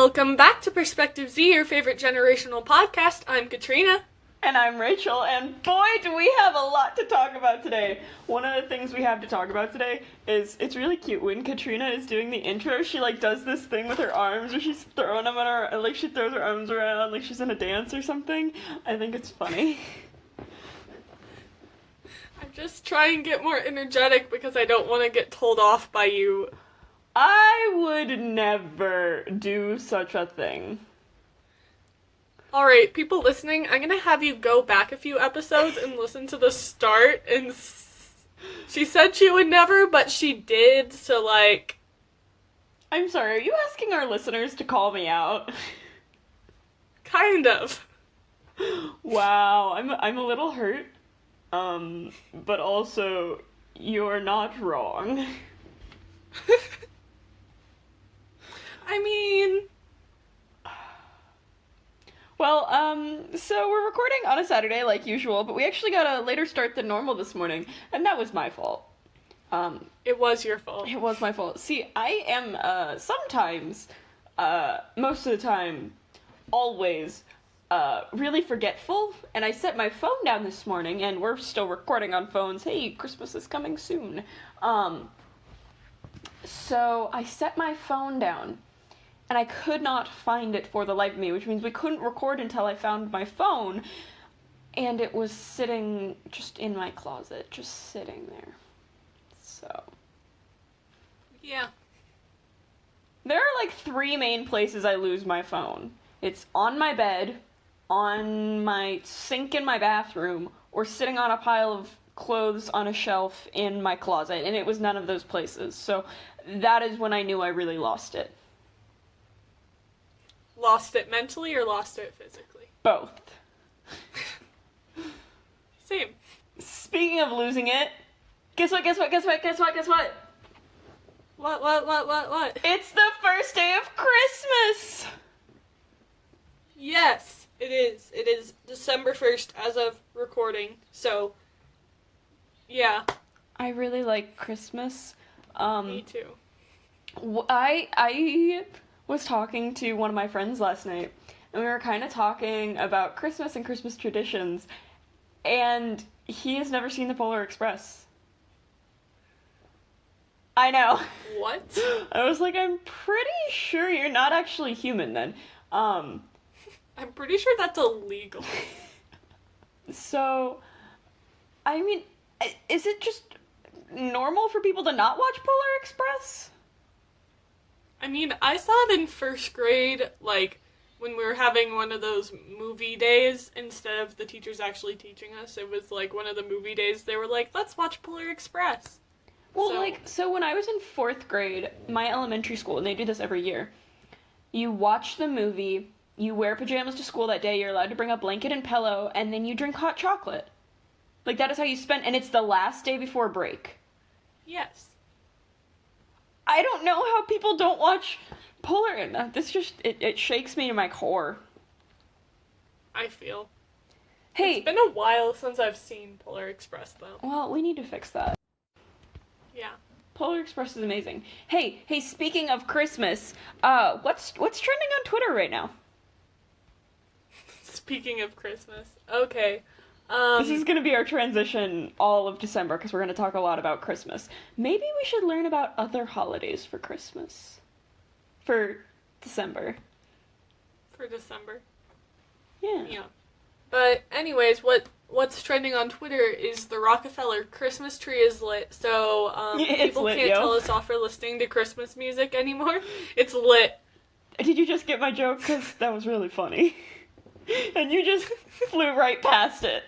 Welcome back to Perspective Z, your favorite generational podcast. I'm Katrina. And I'm Rachel, and boy, do we have a lot to talk about today. One of the things we have to talk about today is, it's really cute when Katrina is doing the intro, she does this thing with her arms, where she's throwing them at her, she throws her arms around like she's in a dance or something. I think it's funny. I just try and get more energetic because I don't want to get told off by you. I would never do such a thing. Alright, people listening, I'm gonna have you go back a few episodes and listen to the start, and she said she would never, but she did, so I'm sorry, are you asking our listeners to call me out? Kind of. Wow, I'm a little hurt. But also, you're not wrong. I mean... Well, so we're recording on a Saturday like usual, but we actually got a later start than normal this morning, and that was my fault. It was your fault. It was my fault. See, I am, sometimes, most of the time, always, really forgetful, and I set my phone down this morning, and we're still recording on phones. Hey, Christmas is coming soon. So I set my phone down, and I could not find it for the life of me, which means we couldn't record until I found my phone, and it was sitting just in my closet, just sitting there. So. Yeah. There are three main places I lose my phone. It's on my bed, on my sink in my bathroom, or sitting on a pile of clothes on a shelf in my closet, and it was none of those places. So that is when I knew I really lost it. Lost it mentally or lost it physically? Both. Same. Speaking of losing it, guess what? What? It's the first day of Christmas! Yes, it is. It is December 1st as of recording, so, yeah. I really like Christmas. Me too. I was talking to one of my friends last night, and we were kind of talking about Christmas and Christmas traditions, and he has never seen the Polar Express. I know. What? I was like, I'm pretty sure you're not actually human then. I'm pretty sure that's illegal. So, I mean, is it just normal for people to not watch Polar Express? I mean, I saw it in first grade, when we were having one of those movie days, instead of the teachers actually teaching us. It was, one of the movie days, they were like, let's watch Polar Express. Well, so when I was in fourth grade, my elementary school, and they do this every year, you watch the movie, you wear pajamas to school that day, you're allowed to bring a blanket and pillow, and then you drink hot chocolate. That is how you spend, and it's the last day before break. Yes. I don't know how people don't watch Polar enough. This just, it shakes me to my core. I feel. Hey. It's been a while since I've seen Polar Express, though. Well, we need to fix that. Yeah. Polar Express is amazing. Hey, speaking of Christmas, what's trending on Twitter right now? Speaking of Christmas. Okay. This is going to be our transition all of December, because we're going to talk a lot about Christmas. Maybe we should learn about other holidays for Christmas. For December. For December. Yeah. Yeah. But anyways, what's trending on Twitter is the Rockefeller Christmas tree is lit, so people lit, can't tell us off for listening to Christmas music anymore. It's lit. Did you just get my joke? Because that was really funny. And you just flew right past it.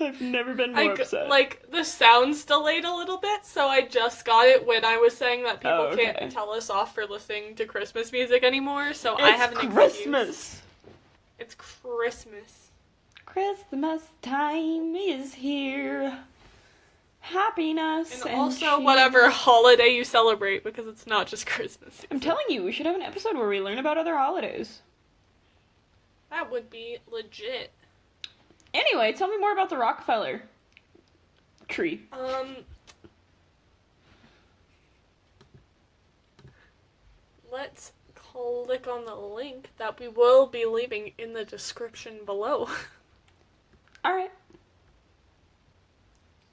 I've never been more upset. The sound's delayed a little bit, so I just got it when I was saying that people can't tell us off for listening to Christmas music anymore, so I have an excuse. It's Christmas. Christmas time is here. Happiness and also whatever holiday you celebrate, because it's not just Christmas season. I'm telling you, we should have an episode where we learn about other holidays. That would be legit. Anyway, tell me more about the Rockefeller tree. Let's click on the link that we will be leaving in the description below. Alright.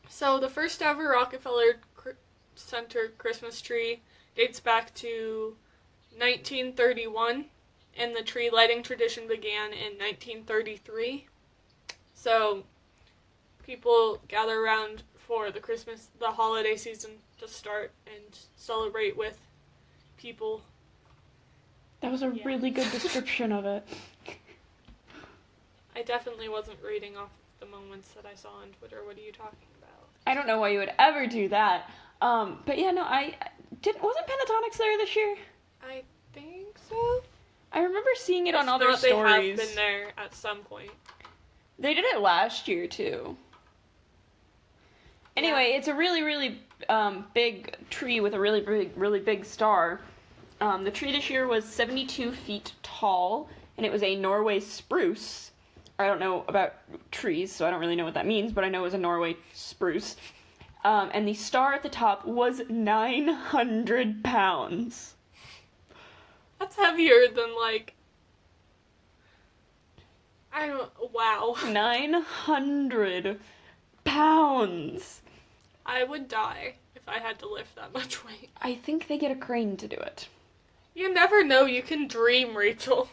So the first ever Rockefeller Center Christmas tree dates back to 1931, and the tree lighting tradition began in 1933. So people gather around for the holiday season to start and celebrate with people. That was a really good description of it. I definitely wasn't reading off the moments that I saw on Twitter. What are you talking about? I don't know why you would ever do that. But yeah, no, wasn't Pentatonix there this year? I think so. I remember seeing it on all If their not, stories. They have been there at some point. They did it last year too. Anyway, it's a really, really big tree with a really big star. The tree this year was 72 feet tall, and it was a Norway spruce. I don't know about trees, so I don't really know what that means, but I know it was a Norway spruce. And the star at the top was 900 pounds. That's heavier than, wow. 900 pounds. I would die if I had to lift that much weight. I think they get a crane to do it. You never know. You can dream, Rachel.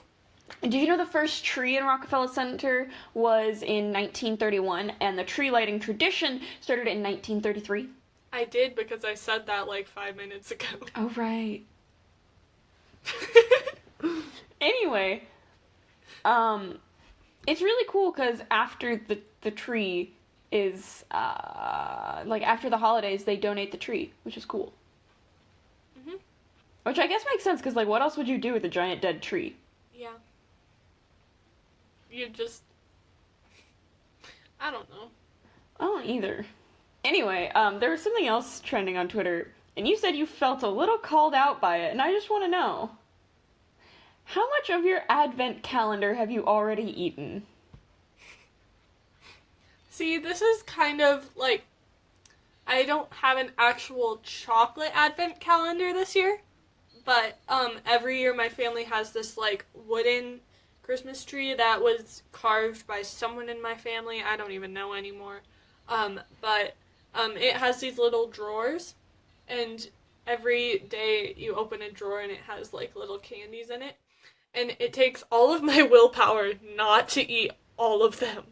Did you know the first tree in Rockefeller Center was in 1931, and the tree lighting tradition started in 1933? I did, because I said that 5 minutes ago. Oh, right. Anyway, it's really cool because after the tree is, after the holidays, they donate the tree, which is cool. Mm-hmm. Which I guess makes sense, because, what else would you do with a giant dead tree? Yeah. You just... I don't know. I don't either. Anyway, there was something else trending on Twitter, and you said you felt a little called out by it, and I just want to know. How much of your advent calendar have you already eaten? See, this is kind of I don't have an actual chocolate advent calendar this year, but every year my family has this wooden Christmas tree that was carved by someone in my family. I don't even know anymore. But it has these little drawers, and every day you open a drawer and it has little candies in it. And it takes all of my willpower not to eat all of them.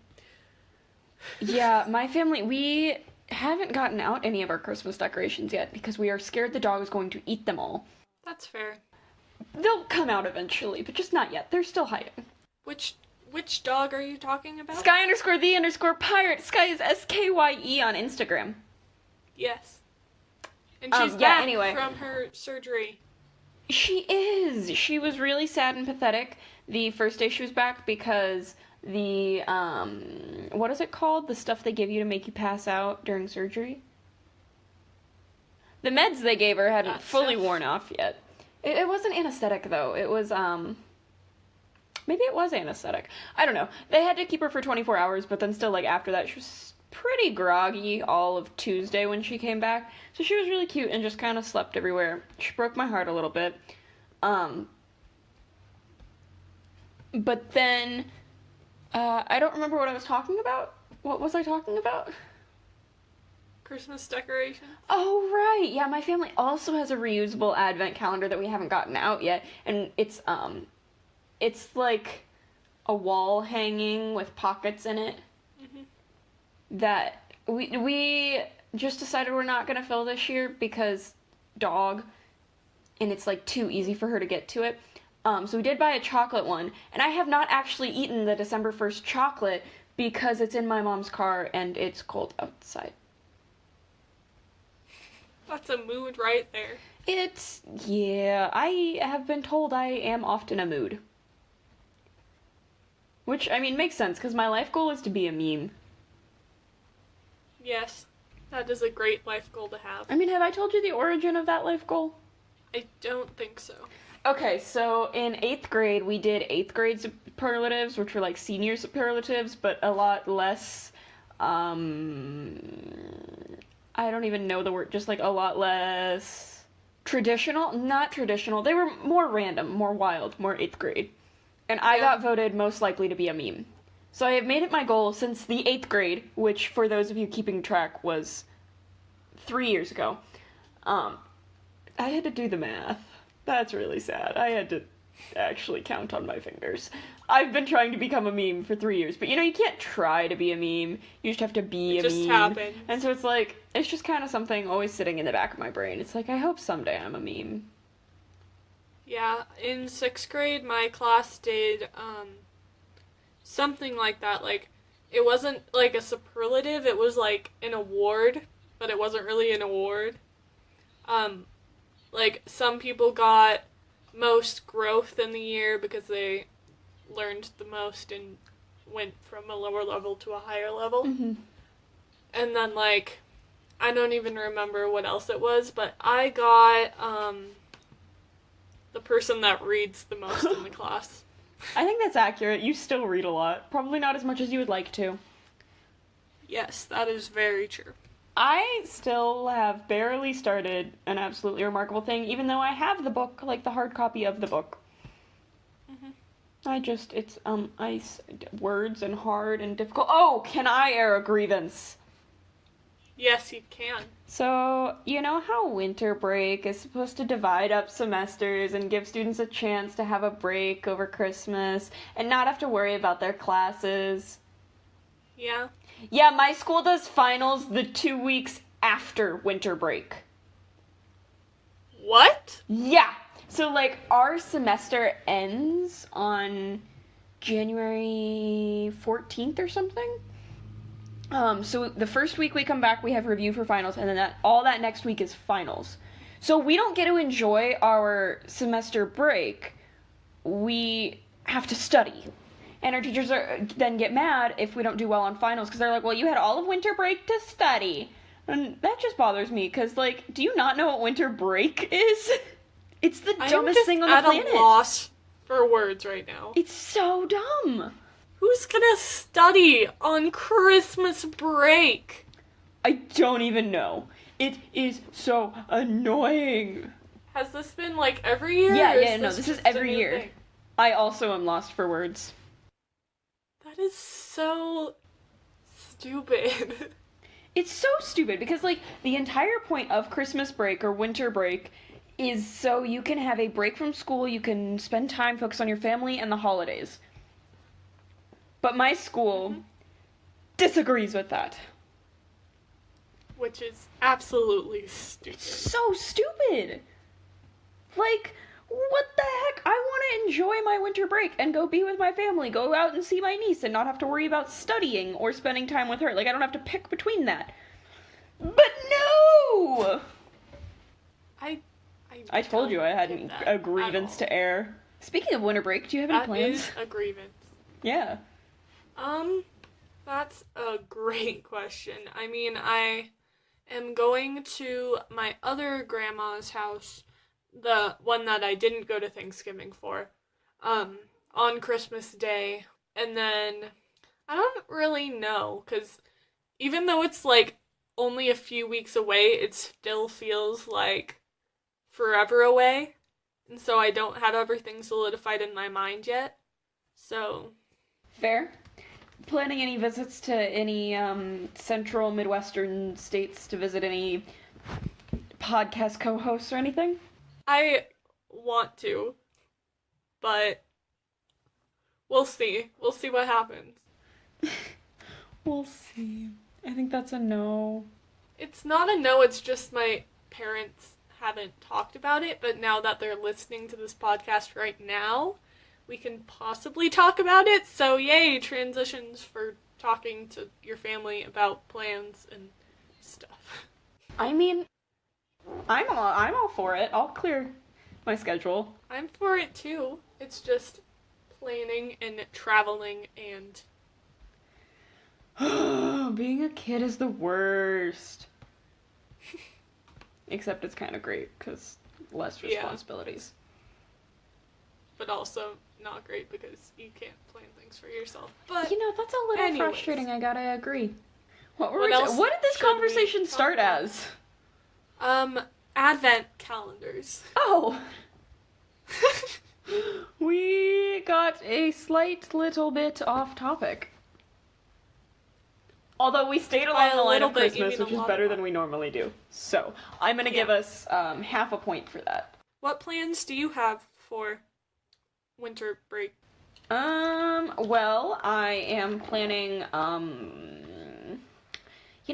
Yeah, my family, we haven't gotten out any of our Christmas decorations yet because we are scared the dog is going to eat them all. That's fair. They'll come out eventually, but just not yet. They're still hiding. Which dog are you talking about? Sky_the_pirate. Sky is SKYE on Instagram. Yes. And she's back anyway. From her surgery. She is. She was really sad and pathetic the first day she was back because the, what is it called? The stuff they give you to make you pass out during surgery? The meds they gave her hadn't fully worn off yet. It wasn't anesthetic, though. It was, maybe it was anesthetic. I don't know. They had to keep her for 24 hours, but then still, after that, she was pretty groggy all of Tuesday when she came back. So she was really cute and just kind of slept everywhere. She broke my heart a little bit. But then, I don't remember what I was talking about. What was I talking about? Christmas decorations. Oh, right. Yeah, my family also has a reusable advent calendar that we haven't gotten out yet. And it's like a wall hanging with pockets in it. Mm-hmm. That we just decided we're not going to fill this year because dog, and it's too easy for her to get to it. So we did buy a chocolate one, and I have not actually eaten the December 1st chocolate because it's in my mom's car and it's cold outside. That's a mood right there. I have been told I am often a mood. Which, makes sense, because my life goal is to be a meme. Yes, that is a great life goal to have. Have I told you the origin of that life goal? I don't think so. Okay, so in 8th grade, we did 8th grade superlatives, which were senior superlatives, but a lot less, I don't even know the word, just a lot less Traditional? Not traditional. They were more random, more wild, more 8th grade. And I Yeah. got voted most likely to be a meme. So I have made it my goal since the 8th grade, which for those of you keeping track was 3 years ago. I had to do the math. That's really sad. I had to actually count on my fingers. I've been trying to become a meme for 3 years, but you can't try to be a meme. You just have to be It a just meme. happens. And so it's just kind of something always sitting in the back of my brain. It's like, I hope someday I'm a meme. Yeah, in 6th grade, my class did something like that. Like, it wasn't like a superlative, it was like an award, but it wasn't really an award. Like, some people got most growth in the year because they learned the most and went from a lower level to a higher level. Mm-hmm. And then, like, I don't even remember what else it was, but I got the person that reads the most in the class. I think that's accurate. You still read a lot. Probably not as much as you would like to. Yes, that is very true. I still have barely started An Absolutely Remarkable Thing, even though I have the book, like the hard copy of the book. Mm-hmm. It's words and hard and difficult. Oh, can I air a grievance? Yes, you can. So, you know how winter break is supposed to divide up semesters and give students a chance to have a break over Christmas and not have to worry about their classes? Yeah. Yeah, my school does finals the 2 weeks after winter break. What? Yeah. So, like, our semester ends on January 14th or something. So the first week we come back, we have review for finals, and then all that next week is finals. So we don't get to enjoy our semester break. We have to study. And our teachers then get mad if we don't do well on finals, because they're like, well, you had all of winter break to study. And that just bothers me, because, like, do you not know what winter break is? It's the dumbest thing on the planet. I'm at a loss for words right now. It's so dumb. Who's gonna study on Christmas break? I don't even know. It is so annoying. Has this been, like, every year? Yeah, no, this is every year. Thing? I also am lost for words. That is so stupid. It's so stupid because, like, the entire point of Christmas break or winter break is so you can have a break from school, you can spend time focused on your family and the holidays. But my school disagrees with that. Which is absolutely stupid. So stupid! Like, what the heck? I want to enjoy my winter break and go be with my family, go out and see my niece and not have to worry about studying or spending time with her. Like, I don't have to pick between that. But no! I told you I had a grievance to air. Speaking of winter break, do you have any plans? That is a grievance. Yeah. That's a great question. I mean, I am going to my other grandma's house, the one that I didn't go to Thanksgiving for, on Christmas Day. And then, I don't really know, because even though it's, like, only a few weeks away, it still feels like forever away. And so I don't have everything solidified in my mind yet. So. Fair. Planning any visits to any central Midwestern states to visit any podcast co-hosts or anything? I want to, but we'll see. We'll see what happens. We'll see. I think that's a no. It's not a no, it's just my parents haven't talked about it, but now that they're listening to this podcast right now, we can possibly talk about it. So yay, transitions for talking to your family about plans and stuff. I mean, I'm all for it. I'll clear my schedule. I'm for it too. It's just planning and traveling and being a kid is the worst. Except it's kind of great because less responsibilities. But also not great because you can't plan things for yourself. But that's a little frustrating. I gotta agree. What did this conversation start as? Advent calendars. Oh! We got a slight little bit off topic. Although we stayed along the line of Christmas, which is better than we normally do. So, I'm gonna give us half a point for that. What plans do you have for winter break? Well, I am planning,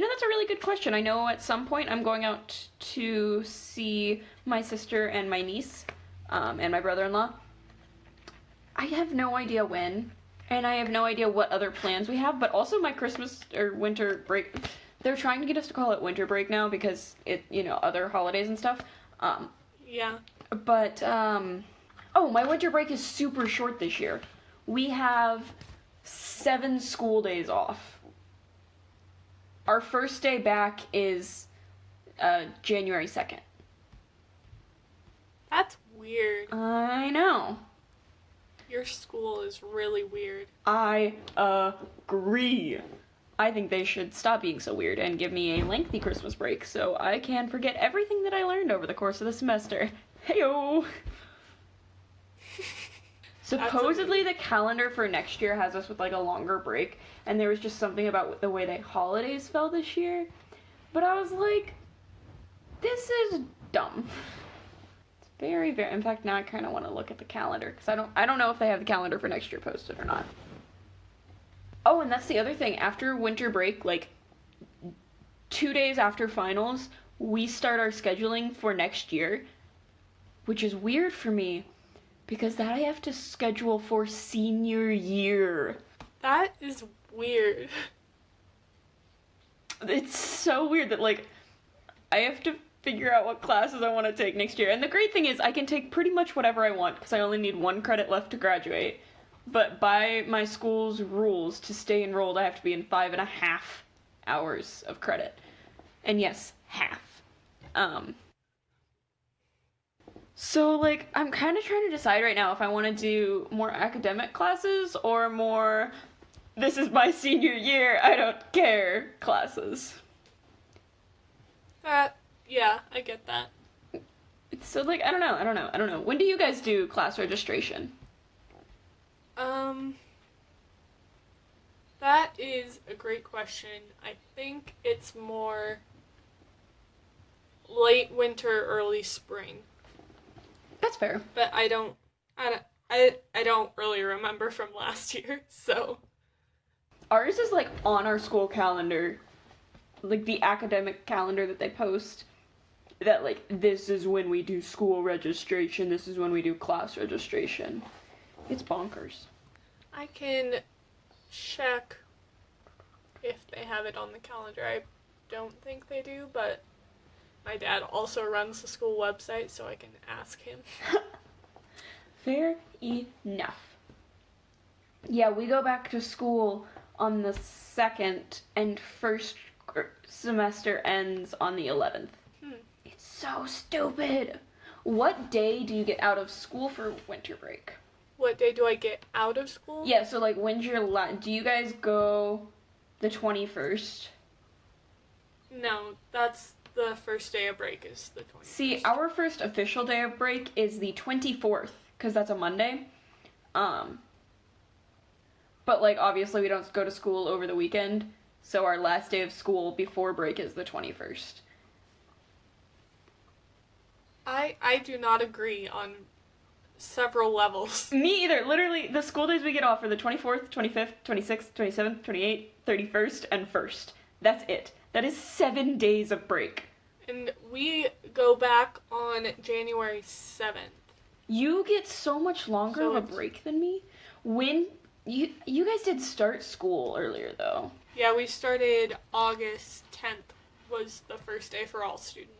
that's a really good question. I know at some point I'm going out to see my sister and my niece, and my brother-in-law. I have no idea when, and I have no idea what other plans we have, but also my Christmas or winter break, they're trying to get us to call it winter break now because other holidays and stuff. Yeah. But, my winter break is super short this year. We have 7 school days off. Our first day back is January 2nd. That's weird. I know. Your school is really weird. I agree. I think they should stop being so weird and give me a lengthy Christmas break so I can forget everything that I learned over the course of the semester. Heyo! Supposedly the calendar for next year has us with like a longer break, and there was just something about the way the holidays fell this year. But I was like, this is dumb. It's very, very. In fact, now I kind of want to look at the calendar because I don't know if they have the calendar for next year posted or not. Oh, and that's the other thing. After winter break, like 2 days after finals, we start our scheduling for next year, which is weird for me. Because that I have to schedule for senior year. That is weird. It's so weird that, like, I have to figure out what classes I want to take next year. And the great thing is I can take pretty much whatever I want because I only need 1 credit left to graduate. But by my school's rules, to stay enrolled, I have to be in 5.5 hours of credit. And yes, half. So, like, I'm kind of trying to decide right now if I want to do more academic classes or more, this is my senior year, I don't care classes. Yeah, I get that. So, like, I don't know. When do you guys do class registration? That is a great question. I think it's more late winter, early spring. That's fair. But I don't really remember from last year, so. Ours is like on our school calendar, like the academic calendar that they post, that like, this is when we do school registration, this is when we do class registration. It's bonkers. I can check if they have it on the calendar. I don't think they do, but my dad also runs the school website, so I can ask him. Fair enough. Yeah, we go back to school on the 2nd, and first semester ends on the 11th. It's so stupid. What day do you get out of school for winter break? What day do I get out of school? Yeah, so like when's your do you guys go the 21st? No, that's the first day of break is the 21st. See, our first official day of break is the 24th, because that's a Monday. But like obviously we don't go to school over the weekend, so our last day of school before break is the 21st. I do not agree on several levels. Me either. Literally, the school days we get off are the 24th, 25th, 26th, 27th, 28th, 31st, and 1st. That's it. That is 7 days of break. And we go back on January 7th. You get so much longer of a break than me. When you guys did start school earlier, though. Yeah, we started August 10th was the first day for all students.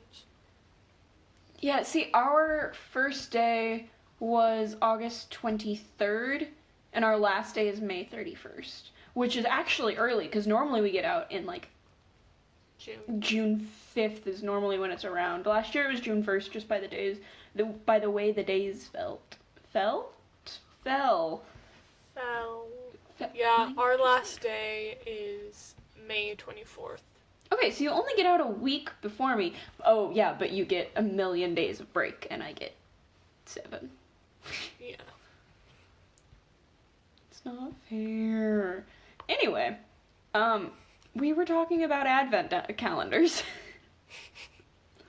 Yeah, see, our first day was August 23rd, and our last day is May 31st, which is actually early, because normally we get out in, like, June 5th is normally when it's around. Last year it was June 1st, just by the days, by the way the days fell. Yeah, our last day is May 24th. Okay, so you only get out a week before me. Oh, yeah, but you get a million days of break, and I get 7. Yeah. It's not fair. Anyway, we were talking about advent calendars.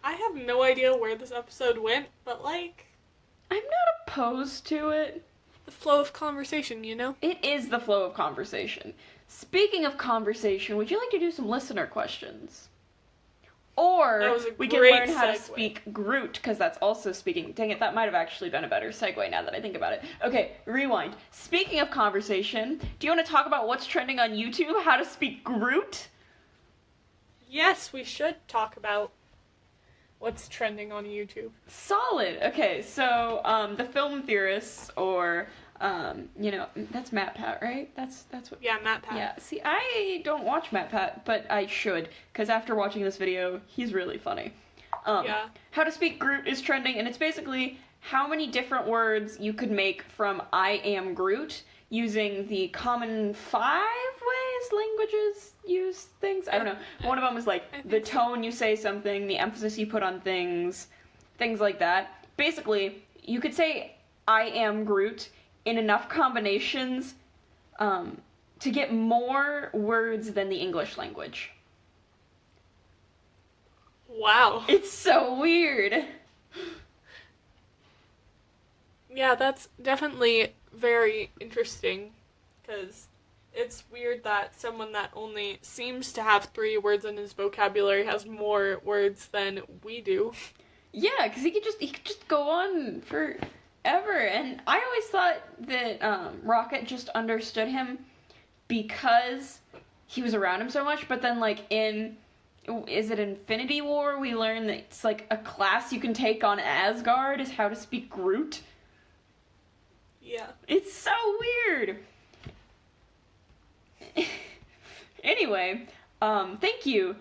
I have no idea where this episode went, but like, I'm not opposed to it. the flow of conversation, you know? It is the flow of conversation. Speaking of conversation, would you like to do some listener questions? Or we can learn how to speak Groot, because that's also speaking. Dang it, that might have actually been a better segue now that I think about it. Okay, rewind. Speaking of conversation, do you want to talk about what's trending on YouTube? How to speak Groot? Yes, we should talk about what's trending on YouTube. Solid. Okay, so the film theorists, or that's MatPat, right? That's what. Yeah, MatPat. Yeah. See, I don't watch MatPat, but I should, because after watching this video, he's really funny. Yeah. How to speak Groot is trending, and it's basically how many different words you could make from I am Groot using the common 5 ways languages use things. I don't know. One of them is like the tone you say something, the emphasis you put on things like that. Basically, you could say I am Groot in enough combinations to get more words than the English language. Wow. It's so weird. Yeah, that's definitely very interesting, because it's weird that someone that only seems to have 3 words in his vocabulary has more words than we do. Yeah, because he could just go on forever, and I always thought that Rocket just understood him because he was around him so much, but then like is it Infinity War, we learn that it's like a class you can take on Asgard is how to speak Groot. Yeah. It's so weird. Anyway, thank you.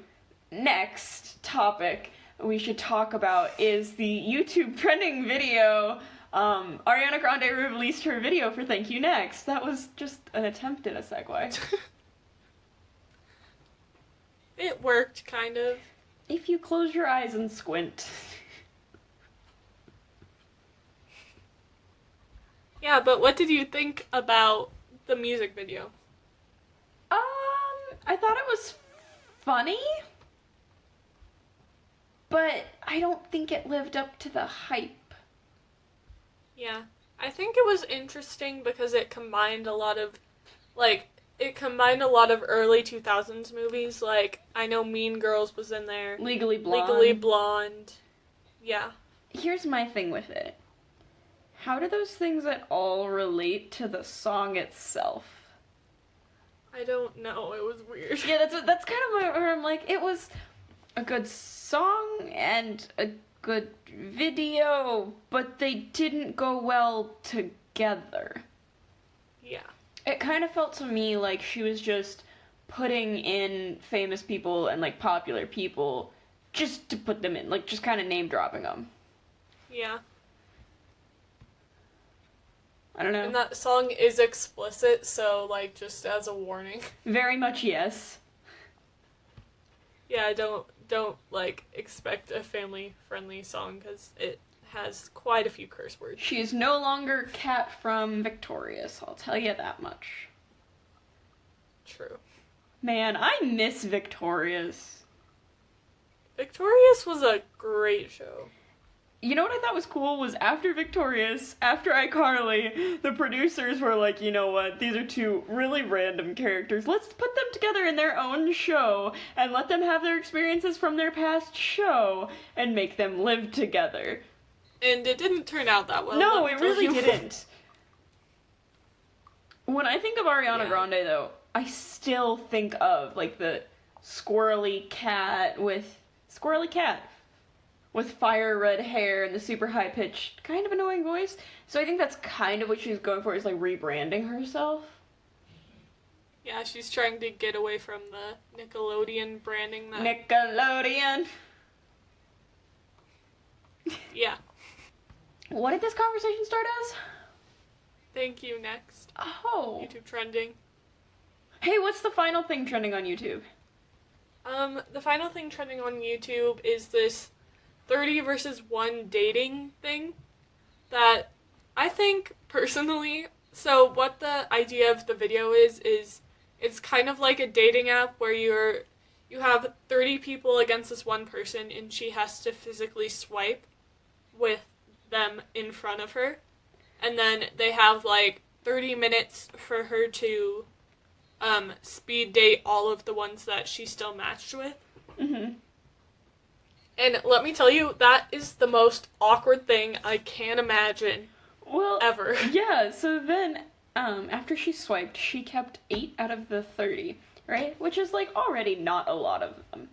Next topic we should talk about is the YouTube trending video. Ariana Grande released her video for Thank You Next. That was just an attempt at a segue. It worked, kind of. If you close your eyes and squint. Yeah, but what did you think about the music video? I thought it was funny, but I don't think it lived up to the hype. Yeah, I think it was interesting because it combined a lot of early 2000s movies, like, I know Mean Girls was in there. Legally Blonde. Legally Blonde. Yeah. Here's my thing with it. How do those things at all relate to the song itself? I don't know, it was weird. Yeah, that's kind of where I'm like, it was a good song and a good video, but they didn't go well together. Yeah. It kind of felt to me like she was just putting in famous people and like popular people just to put them in, like just kind of name dropping them. Yeah. I don't know. And that song is explicit, so, like, just as a warning. Very much yes. Yeah, don't like, expect a family-friendly song, because it has quite a few curse words. She is no longer Kat from Victorious, I'll tell you that much. True. Man, I miss Victorious. Victorious was a great show. You know what I thought was cool was after Victorious, after iCarly, the producers were like, you know what, these are 2 really random characters. Let's put them together in their own show and let them have their experiences from their past show and make them live together. And it didn't turn out that well. No, it really didn't. When I think of Ariana Grande, though, I still think of, like, the squirrely cat with fire red hair and the super high-pitched, kind of annoying voice. So I think that's kind of what she's going for, is, like, rebranding herself. Yeah, she's trying to get away from the Nickelodeon branding that... Nickelodeon! Yeah. What did this conversation start as? Thank you, next. Oh. YouTube trending. Hey, what's the final thing trending on YouTube? The final thing trending on YouTube is this 30 versus 1 dating thing that I think personally, so what the idea of the video is it's kind of like a dating app where you have 30 people against this one person and she has to physically swipe with them in front of her. And then they have like 30 minutes for her to speed date all of the ones that she's still matched with. Mm-hmm. And let me tell you, that is the most awkward thing I can imagine. Well, ever. Yeah, so then, after she swiped, she kept 8 out of the 30, right? Which is, like, already not a lot of them.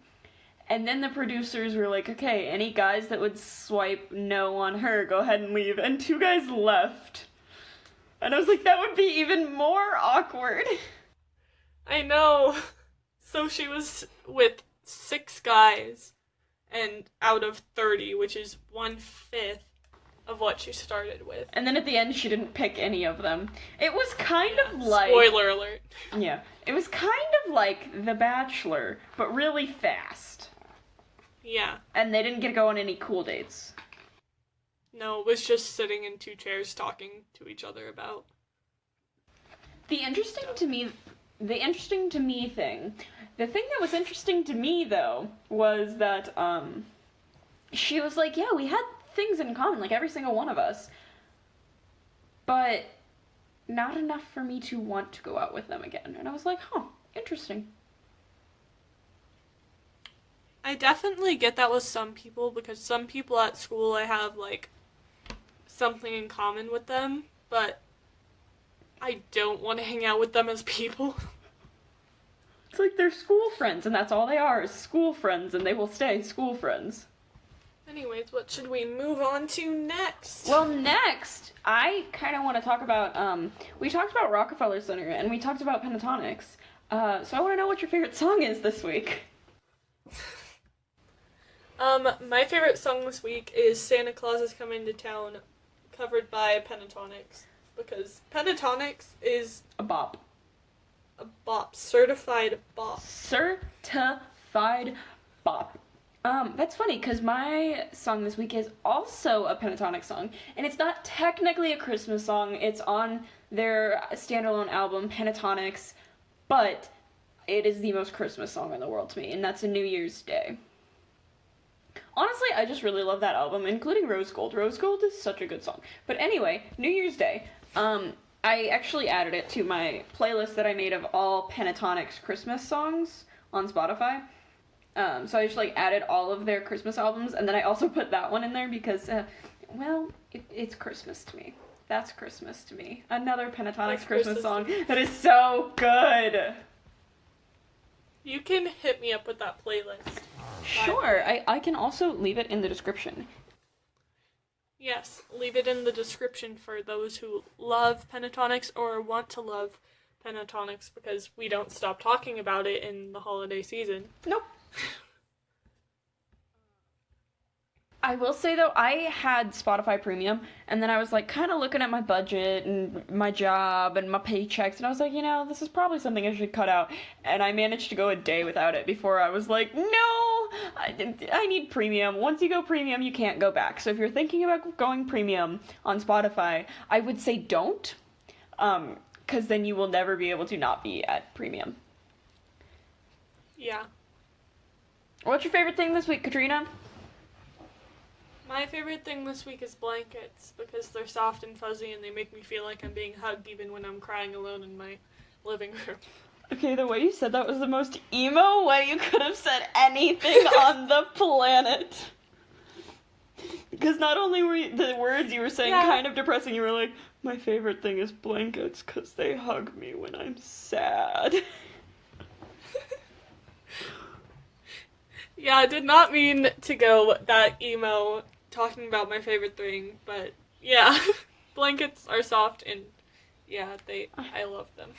And then the producers were like, okay, any guys that would swipe no on her, go ahead and leave. And 2 guys left. And I was like, that would be even more awkward. I know. So she was with 6 guys, and out of 30, which is 1/5 of what she started with. And then at the end, she didn't pick any of them. It was kind of like... Spoiler alert. Yeah. It was kind of like The Bachelor, but really fast. Yeah. And they didn't get to go on any cool dates. No, it was just sitting in 2 chairs talking to each other about... The thing, the thing that was interesting to me, though, was that, she was like, yeah, we had things in common, like every single one of us, but not enough for me to want to go out with them again. And I was like, huh, interesting. I definitely get that with some people, because some people at school I have, like, something in common with them, but I don't want to hang out with them as people. It's like they're school friends, and that's all they are, is school friends, and they will stay school friends. Anyways, what should we move on to next? Well, next, I kind of want to talk about, we talked about Rockefeller Center, and we talked about Pentatonix, so I want to know what your favorite song is this week. My favorite song this week is Santa Claus is Coming to Town, covered by Pentatonix, because Pentatonix is A bop. a bop, certified bop. Certified bop. That's funny, because my song this week is also a Pentatonix song, and it's not technically a Christmas song, it's on their standalone album, Pentatonix, but it is the most Christmas song in the world to me, and that's A New Year's Day. Honestly, I just really love that album, including Rose Gold. Rose Gold is such a good song. But anyway, New Year's Day. I actually added it to my playlist that I made of all Pentatonix Christmas songs on Spotify. So I just, like, added all of their Christmas albums, and then I also put that one in there because, it's Christmas to me. That's Christmas to me. Another Pentatonix Christmas song that is so good! You can hit me up with that playlist. Sure, I can also leave it in the description. Yes, leave it in the description for those who love Pentatonix or want to love Pentatonix, because we don't stop talking about it in the holiday season. Nope. I will say, though, I had Spotify Premium, and then I was, like, kind of looking at my budget and my job and my paychecks, and I was like, this is probably something I should cut out, and I managed to go a day without it before I was like, no, I need Premium. Once you go Premium, you can't go back. So if you're thinking about going Premium on Spotify, I would say don't, because then you will never be able to not be at Premium. Yeah. What's your favorite thing this week, Katrina? My favorite thing this week is blankets, because they're soft and fuzzy and they make me feel like I'm being hugged even when I'm crying alone in my living room. Okay, the way you said that was the most emo way you could have said anything on the planet. Because not only were the words you were saying kind of depressing, you were like, my favorite thing is blankets because they hug me when I'm sad. Yeah, I did not mean to go that emo talking about my favorite thing, but yeah, blankets are soft and yeah, I love them.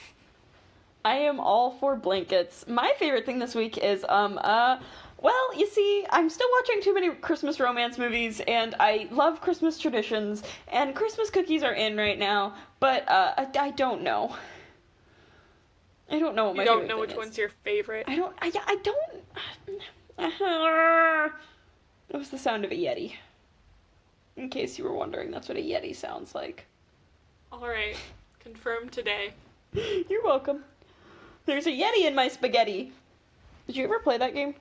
I am all for blankets. My favorite thing this week is, well, you see, I'm still watching too many Christmas romance movies, and I love Christmas traditions, and Christmas cookies are in right now, but, I don't know. I don't know what my You don't favorite know thing which is. one's your favorite? I don't. That was the sound of a Yeti. In case you were wondering, that's what a Yeti sounds like. Alright, confirmed today. You're welcome. There's a Yeti in my spaghetti. Did you ever play that game?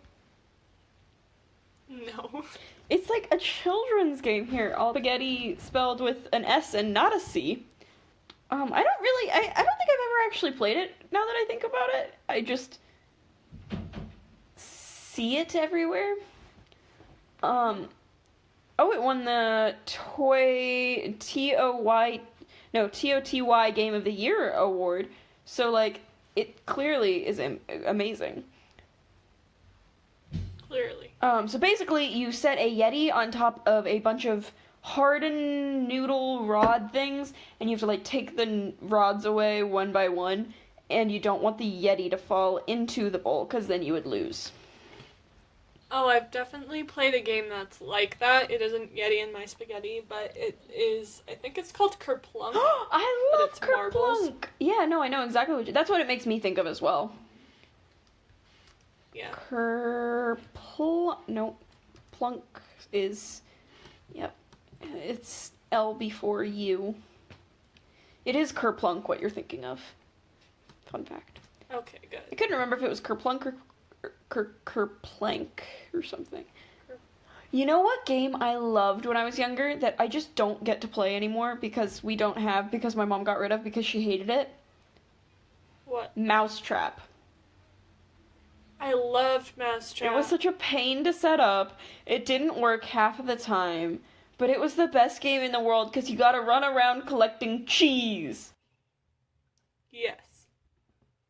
No. It's like a children's game here. All spaghetti spelled with an S and not a C. I don't think I've ever actually played it, now that I think about it. I just see it everywhere. Oh, it won the TOTY Game of the Year award. So, like, it clearly is amazing. Clearly. So basically, you set a Yeti on top of a bunch of hardened noodle rod things, and you have to, like, take the rods away one by one, and you don't want the Yeti to fall into the bowl, because then you would lose. Oh, I've definitely played a game that's like that. It isn't Yeti in my spaghetti, but it is, I think it's called Kerplunk. I but love it's marbles. Kerplunk! Yeah, no, I know exactly that's what it makes me think of as well. Yeah. Plunk is, yep, it's L before U. It is Kerplunk what you're thinking of. Fun fact. Okay, good. I couldn't remember if it was Kerplunk or Kerplank or something. You know what game I loved when I was younger that I just don't get to play anymore because my mom got rid of because she hated it? What? Mousetrap. I loved Mousetrap. It was such a pain to set up. It didn't work half of the time, but it was the best game in the world because you gotta run around collecting cheese. Yes.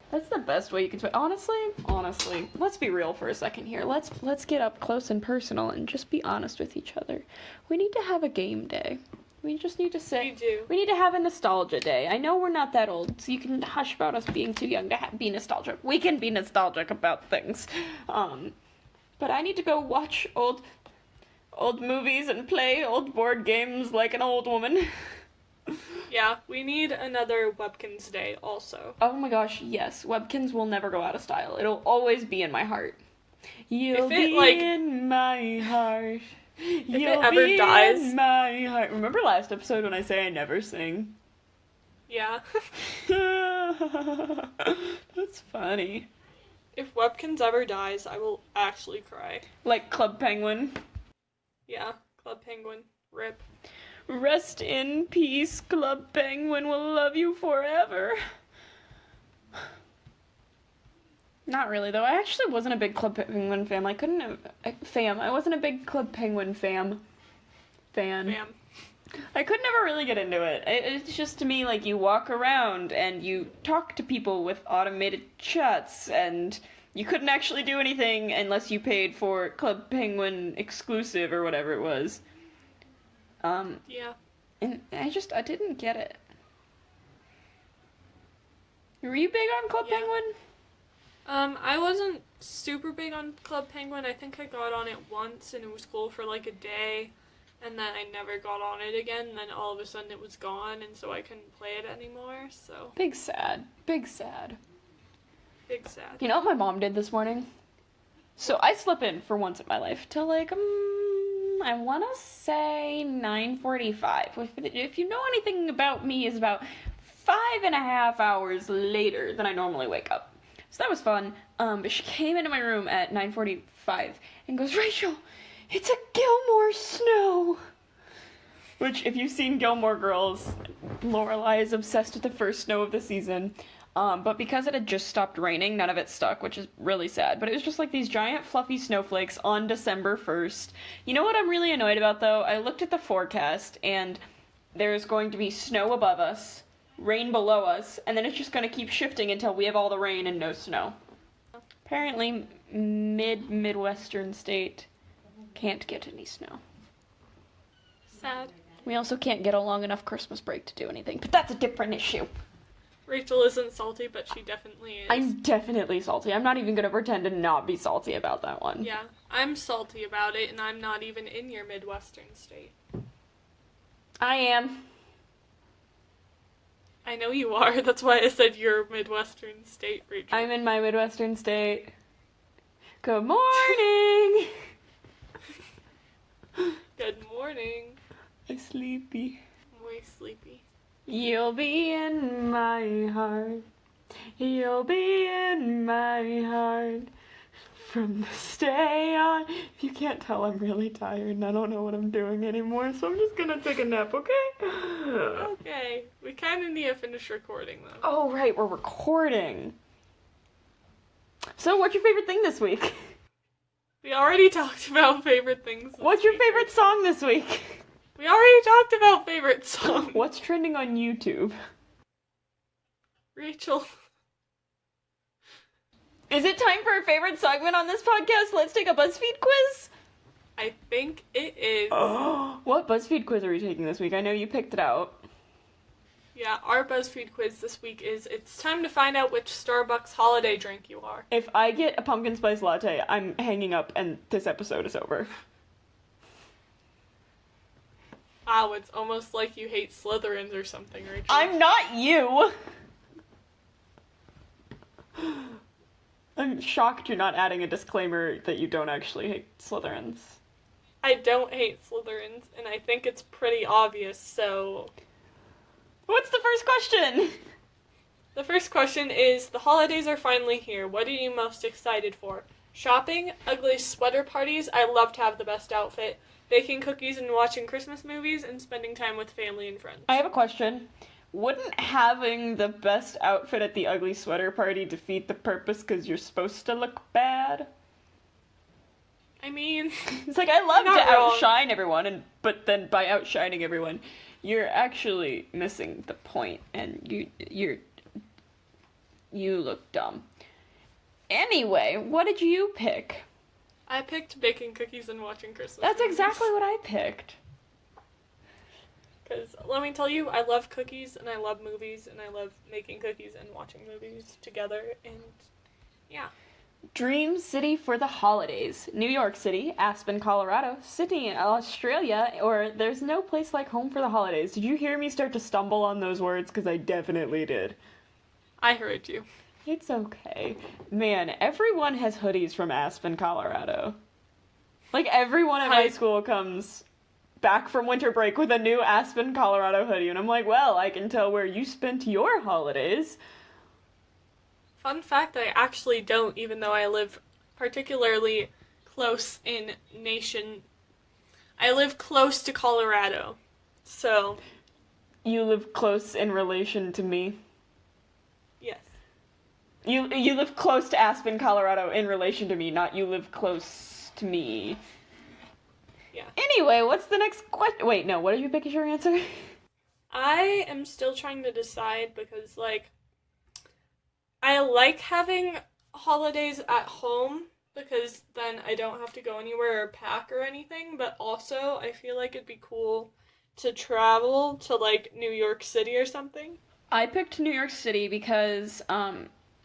That's the best way you can play. Honestly, let's be real for a second here. Let's get up close and personal and just be honest with each other. We need to have a game day. We just need to We do. We need to have a nostalgia day. I know we're not that old, so you can hush about us being too young to be nostalgic. We can be nostalgic about things. But I need to go watch old movies and play old board games like an old woman. Yeah, we need another Webkins Day also. Oh my gosh, yes. Webkins will never go out of style. It'll always be in my heart. You'll be in my heart. If it ever dies, in my heart. Remember last episode when I say I never sing? Yeah. That's funny. If Webkins ever dies, I will actually cry. Like Club Penguin. Yeah, Club Penguin. RIP. Rest in peace, Club Penguin will love you forever. Not really, though. I actually wasn't a big Club Penguin fan. I wasn't a big Club Penguin fan. I could never really get into it. It's just, to me, like, you walk around and you talk to people with automated chats, and you couldn't actually do anything unless you paid for Club Penguin exclusive or whatever it was. Yeah. And I didn't get it. Were you big on Club Penguin? I wasn't super big on Club Penguin. I think I got on it once, and it was cool for like a day, and then I never got on it again, and then all of a sudden it was gone, and so I couldn't play it anymore, so. Big sad. Big sad. Big sad. You know what my mom did this morning? So I slept in for once in my life till like, I want to say 9:45. If you know anything about me, is about 5.5 hours later than I normally wake up. So that was fun. But she came into my room at 9:45 and goes, "Rachel, it's a Gilmore snow." Which, if you've seen Gilmore Girls, Lorelai is obsessed with the first snow of the season. But because it had just stopped raining, none of it stuck, which is really sad. But it was just like these giant fluffy snowflakes on December 1st. You know what I'm really annoyed about, though? I looked at the forecast, and there's going to be snow above us, rain below us, and then it's just going to keep shifting until we have all the rain and no snow. Apparently, Midwestern state can't get any snow. Sad. We also can't get a long enough Christmas break to do anything, but that's a different issue. Rachel isn't salty, but she definitely is. I'm definitely salty. I'm not even going to pretend to not be salty about that one. Yeah, I'm salty about it, and I'm not even in your Midwestern state. I am. I know you are. That's why I said you're Midwestern state, Rachel. I'm in my Midwestern state. Good morning! Good morning. I'm sleepy. I'm way sleepy. You'll be in my heart. You'll be in my heart. From this day on. If you can't tell, I'm really tired and I don't know what I'm doing anymore, so I'm just gonna take a nap, okay? Okay. We kind of need to finish recording, though. Oh, right, we're recording. So, what's your favorite thing this week? We already talked about favorite things. What's your favorite song this week? We already talked about favorite songs. What's trending on YouTube? Rachel. Is it time for a favorite segment on this podcast? Let's take a Buzzfeed quiz? I think it is. What Buzzfeed quiz are we taking this week? I know you picked it out. Yeah, our BuzzFeed quiz this week is it's time to find out which Starbucks holiday drink you are. If I get a pumpkin spice latte, I'm hanging up and this episode is over. Wow, it's almost like you hate Slytherins or something, Rachel. I'm not you! I'm shocked you're not adding a disclaimer that you don't actually hate Slytherins. I don't hate Slytherins, and I think it's pretty obvious, so... What's the first question? The first question is, the holidays are finally here. What are you most excited for? Shopping, ugly sweater parties, I love to have the best outfit, baking cookies and watching Christmas movies, and spending time with family and friends. I have a question. Wouldn't having the best outfit at the ugly sweater party defeat the purpose because you're supposed to look bad? I mean... It's like, I love to not wrong. outshine everyone, but then by outshining everyone, you're actually missing the point, and you look dumb. Anyway, what did you pick? I picked baking cookies and watching Christmas That's movies. exactly what I picked. Because, let me tell you, I love cookies, and I love movies, and I love making cookies and watching movies together, and yeah. Dream city for the holidays. New York City, Aspen, Colorado, Sydney, Australia, or there's no place like home for the holidays. Did you hear me start to stumble on those words? Because I definitely did. I heard you. It's okay. Man, everyone has hoodies from Aspen, Colorado. Like, everyone in high school comes back from winter break with a new Aspen, Colorado hoodie, and I'm like, well, I can tell where you spent your holidays. Fun fact, I actually don't, even though I live particularly close in nation. I live close to Colorado, so... You live close in relation to me? Yes. You live close to Aspen, Colorado in relation to me, not you live close to me. Yeah. Anyway, what's the next question? Wait, no, what did you pick as your answer? I am still trying to decide because, like, I like having holidays at home because then I don't have to go anywhere or pack or anything, but also I feel like it'd be cool to travel to, like, New York City or something. I picked New York City because,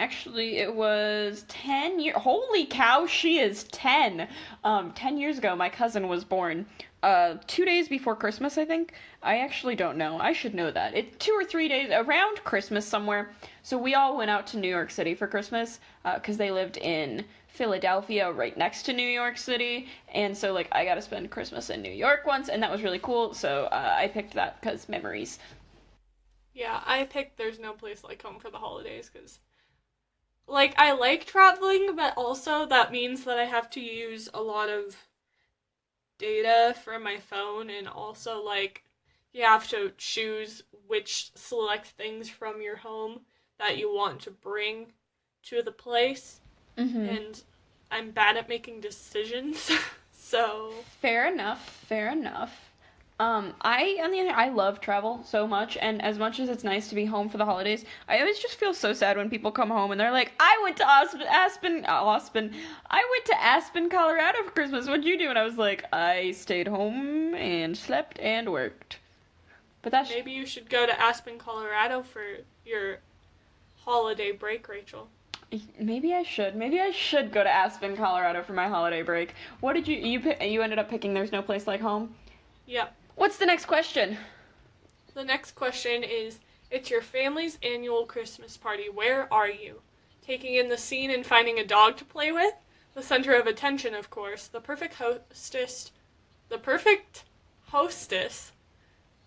actually it was 10 years, holy cow, she is 10. 10 years ago, my cousin was born, 2 days before Christmas, I think. I actually don't know. I should know that. It's 2 or 3 days around Christmas somewhere. So we all went out to New York City for Christmas, because they lived in Philadelphia right next to New York City. And so, like, I got to spend Christmas in New York once, and that was really cool. So I picked that because memories. Yeah, I picked There's No Place Like Home for the holidays because, like, I like traveling, but also that means that I have to use a lot of data from my phone, and also, like, you have to choose which select things from your home that you want to bring to the place, and I'm bad at making decisions, so... Fair enough. On the other hand, I love travel so much, and as much as it's nice to be home for the holidays, I always just feel so sad when people come home and they're like, I went to Aspen, Colorado for Christmas, what'd you do? And I was like, I stayed home and slept and worked. But that's... Maybe you should go to Aspen, Colorado for your holiday break, Rachel. Maybe I should go to Aspen, Colorado for my holiday break. What did you ended up picking There's No Place Like Home? Yep. What's the next question? The next question is, It's your family's annual Christmas party. Where are you? Taking in the scene and finding a dog to play with? The center of attention, of course. The perfect hostess,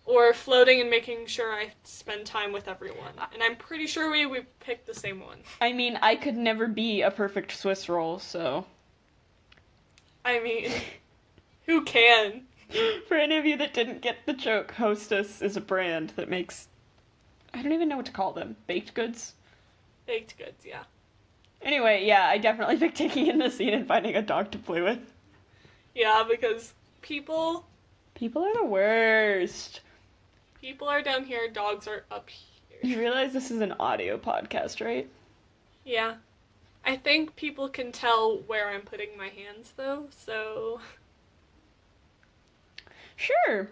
or floating and making sure I spend time with everyone. And I'm pretty sure we picked the same one. I mean, I could never be a perfect Swiss roll, so... I mean, who can? For any of you that didn't get the joke, Hostess is a brand that makes... I don't even know what to call them. Baked goods? Baked goods, yeah. Anyway, yeah, I definitely picked taking in the scene and finding a dog to play with. Yeah, because people are the worst. People are down here, dogs are up here. You realize this is an audio podcast, right? Yeah. I think people can tell where I'm putting my hands, though, so... Sure.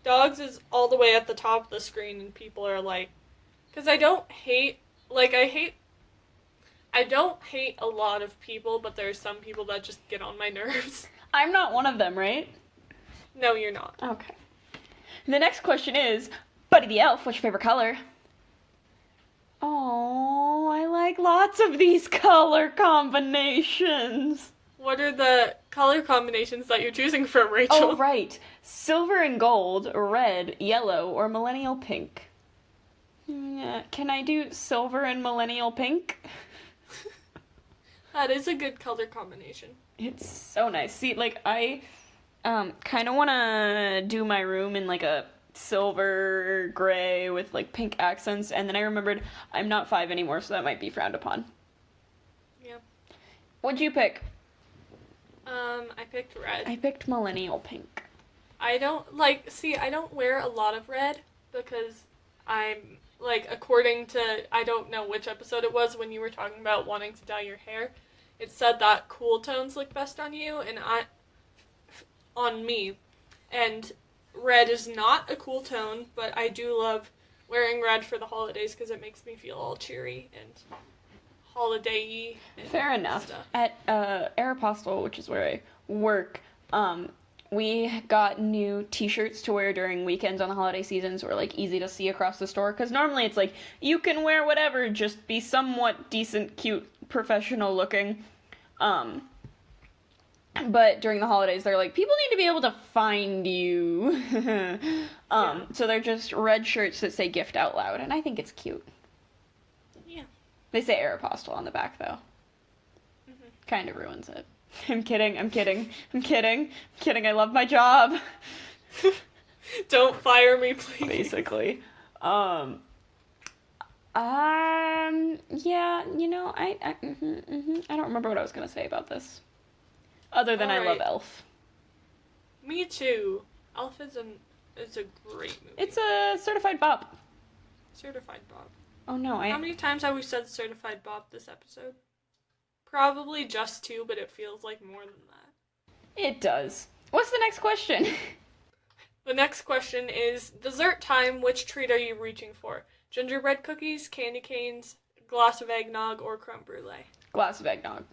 Dogs is all the way at the top of the screen, and people are like... Because I don't hate... I don't hate a lot of people, but there's some people that just get on my nerves. I'm not one of them, right? No, you're not. Okay. The next question is, Buddy the Elf, what's your favorite color? Oh, I like lots of these color combinations. What are the color combinations that you're choosing from, Rachel? Oh, right. Silver and gold, red, yellow, or millennial pink. Can I do silver and millennial pink? That is a good color combination. It's so nice. See, like, I kind of want to do my room in, like, a silver gray with, like, pink accents, and then I remembered I'm not 5 anymore, so that might be frowned upon. Yeah. What'd you pick? I picked red. I picked millennial pink. I don't wear a lot of red because I'm, like, according to, I don't know which episode it was when you were talking about wanting to dye your hair, it said that cool tones look best on you, and on me. And red is not a cool tone, but I do love wearing red for the holidays because it makes me feel all cheery and holiday-y. Fair enough. Stuff. At Aeropostale, which is where I work, we got new t-shirts to wear during weekends on the holiday seasons who are, like, easy to see across the store, because normally it's like, you can wear whatever, just be somewhat decent, cute, professional looking. But during the holidays, they're like, people need to be able to find you. So they're just red shirts that say gift out loud, and I think it's cute. Yeah. They say Aeropostale on the back, though. Mm-hmm. Kind of ruins it. I'm kidding. I love my job. Don't fire me, please. Basically. Yeah, you know, I don't remember what I was gonna say about this. Other than I love Elf. Me too. Elf is a great movie. It's a certified bop. Certified bop. Oh no, How many times have we said certified bop this episode? Probably just 2, but it feels like more than that. It does. What's the next question? The next question is, dessert time, which treat are you reaching for? Gingerbread cookies, candy canes, glass of eggnog, or creme brulee? Glass of eggnog.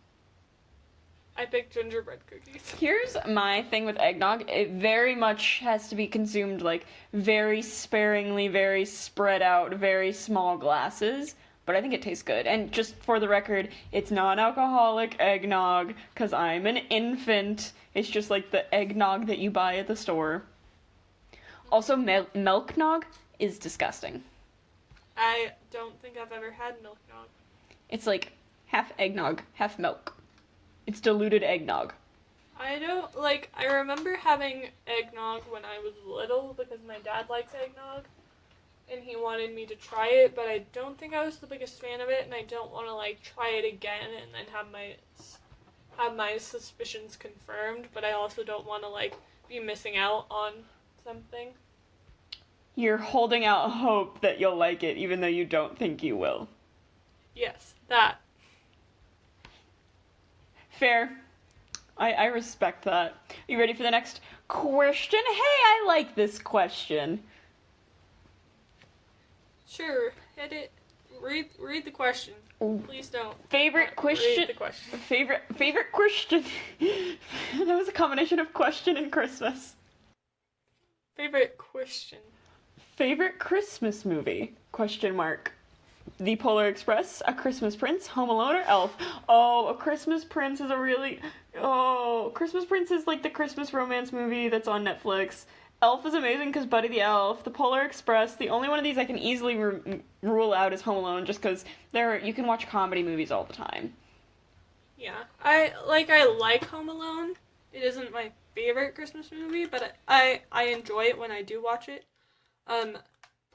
I picked gingerbread cookies. Here's my thing with eggnog. It very much has to be consumed, like, very sparingly, very spread out, very small glasses. But I think it tastes good. And just for the record, it's non-alcoholic eggnog, because I'm an infant. It's just like the eggnog that you buy at the store. Also, milk nog is disgusting. I don't think I've ever had milk nog. It's like half eggnog, half milk. It's diluted eggnog. I remember having eggnog when I was little because my dad likes eggnog. And he wanted me to try it, but I don't think I was the biggest fan of it, and I don't want to, like, try it again and then have my suspicions confirmed, but I also don't want to, like, be missing out on something. You're holding out hope that you'll like it, even though you don't think you will. Yes, that. Fair. I respect that. Are you ready for the next question? Hey, I like this question. Sure, hit it. Read the question. Please don't. Favorite question. Read the question. Favorite question. That was a combination of question and Christmas. Favorite question. Favorite Christmas movie. Question mark. The Polar Express, A Christmas Prince, Home Alone, or Elf? Oh, A Christmas Prince is a really... Oh, Christmas Prince is like the Christmas romance movie that's on Netflix. Elf is amazing because Buddy the Elf. The Polar Express, the only one of these I can easily rule out is Home Alone just because you can watch comedy movies all the time. Yeah, I like Home Alone. It isn't my favorite Christmas movie, but I enjoy it when I do watch it.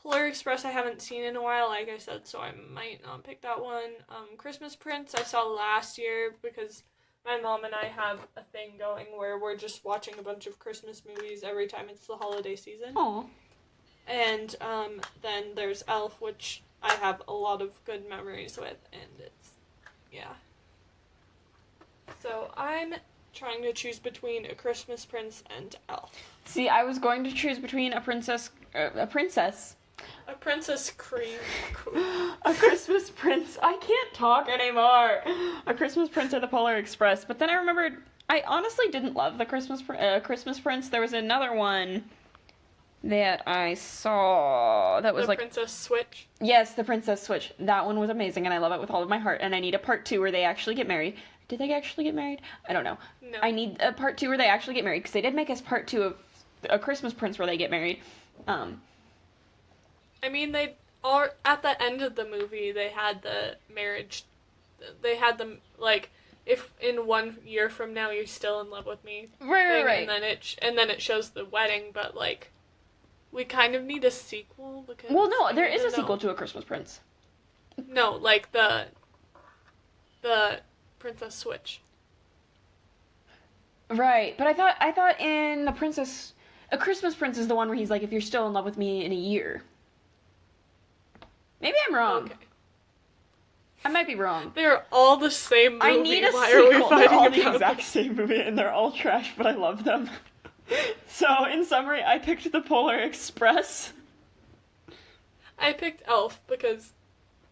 Polar Express I haven't seen in a while, like I said, so I might not pick that one. Christmas Prince I saw last year because my mom and I have a thing going where we're just watching a bunch of Christmas movies every time it's the holiday season. Aww. And then there's Elf, which I have a lot of good memories with, and it's, yeah. So I'm trying to choose between A Christmas Prince and Elf. See, I was going to choose between a princess A Princess Cream. A Christmas Prince. I can't talk anymore. A Christmas Prince or the Polar Express. But then I remembered, I honestly didn't love the Christmas Prince. There was another one that I saw that was the Princess Switch. Yes, the Princess Switch. That one was amazing, and I love it with all of my heart. And I need a part 2 where they actually get married. Did they actually get married? I don't know. No. I need a part 2 where they actually get married because they did make us part 2 of A Christmas Prince where they get married. I mean, they are at the end of the movie. They had the marriage. They had them like, if in 1 year from now you're still in love with me, right. And then it shows the wedding. But like, we kind of need a sequel because. Well, no, there is a sequel to A Christmas Prince. No, like the Princess Switch. Right, but I thought in A Christmas Prince is the one where he's like, if you're still in love with me in a year. Maybe I'm wrong. Okay. I might be wrong. They're all the same movie. I need a Why sequel. Are we They're all fighting the exact same movie, and they're all trash, but I love them. So, in summary, I picked the Polar Express. I picked Elf because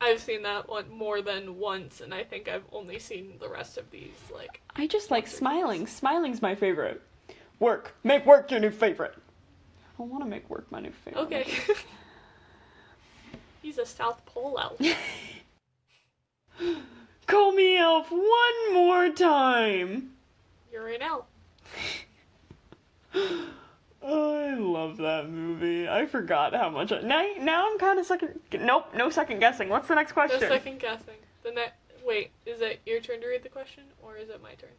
I've seen that one more than once, and I think I've only seen the rest of these, like... I just like smiling. Smiling's my favorite. Work. Make work your new favorite. I want to make work my new favorite. Okay. He's a South Pole elf. Call me elf one more time. You're an elf. I love that movie. I forgot how much now I'm kind of second... Nope, no second guessing. What's the next question? No second guessing. Wait, is it your turn to read the question, or is it my turn?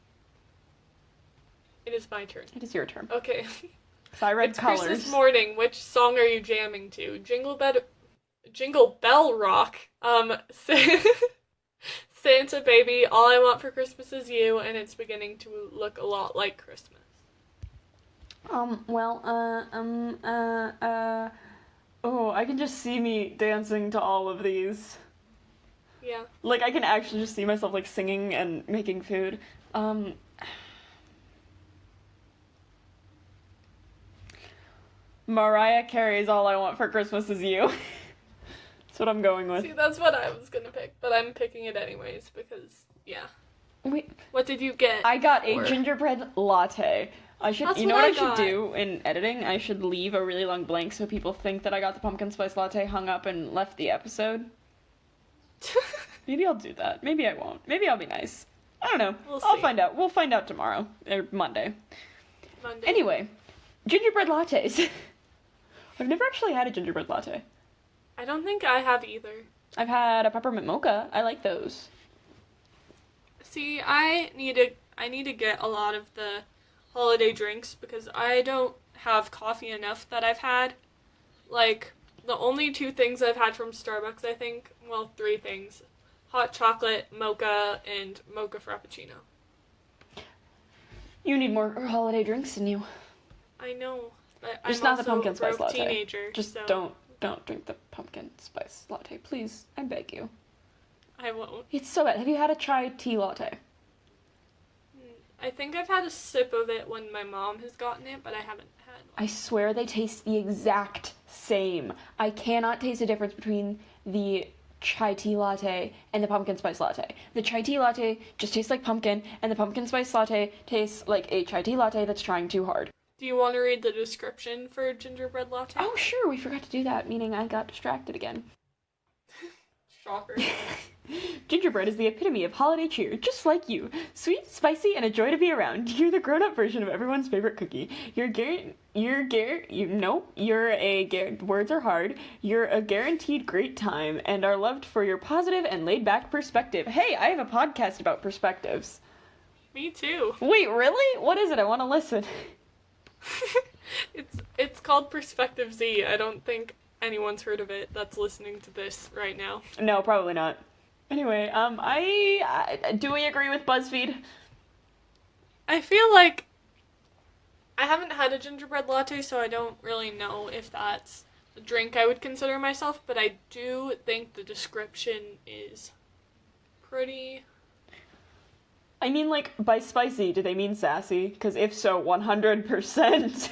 It is my turn. It is your turn. Okay. So I read it's colors. Christmas morning. Which song are you jamming to? Jingle Bell Rock. Santa Baby, All I Want for Christmas Is You, and it's beginning to look a lot like Christmas. Oh, I can just see me dancing to all of these. Yeah. Like, I can actually just see myself, like, singing and making food. Mariah Carey's All I Want for Christmas Is You. That's what I'm going with. See, that's what I was gonna pick, but I'm picking it anyways because, yeah. Wait. What did you get? I got a gingerbread latte. You know what I should do in editing? I should leave a really long blank so people think that I got the pumpkin spice latte, hung up, and left the episode. Maybe I'll do that. Maybe I won't. Maybe I'll be nice. I don't know. I'll find out. We'll find out tomorrow. Or Monday. Anyway, gingerbread lattes. I've never actually had a gingerbread latte. I don't think I have either. I've had a peppermint mocha. I like those. See, I need to get a lot of the holiday drinks because I don't have coffee enough that I've had. Like, the only 2 things I've had from Starbucks, I think, well, 3 things. Hot chocolate, mocha, and mocha frappuccino. You need more holiday drinks than you. I know, but Just I'm not also the pumpkin a spice broke latte. teenager. Just so don't drink the pumpkin spice latte, please. I beg you. I won't. It's so bad. Have you had a chai tea latte? I think I've had a sip of it when my mom has gotten it, but I haven't had one. I swear they taste the exact same. I cannot taste the difference between the chai tea latte and the pumpkin spice latte. The chai tea latte just tastes like pumpkin, and the pumpkin spice latte tastes like a chai tea latte that's trying too hard. Do you want to read the description for gingerbread latte? Oh, sure, we forgot to do that, meaning I got distracted again. Shocker. Gingerbread is the epitome of holiday cheer, just like you. Sweet, spicy, and a joy to be around. You're the grown-up version of everyone's favorite cookie. Words are hard. You're a guaranteed great time and are loved for your positive and laid-back perspective. Hey, I have a podcast about perspectives. Me too. Wait, really? What is it? I want to listen. It's called Perspective Z. I don't think anyone's heard of it that's listening to this right now. No, probably not. Anyway, do we agree with Buzzfeed? I feel like I haven't had a gingerbread latte, so I don't really know if that's a drink I would consider myself, but I do think the description is pretty... I mean, like, by spicy, do they mean sassy? Because if so, 100%.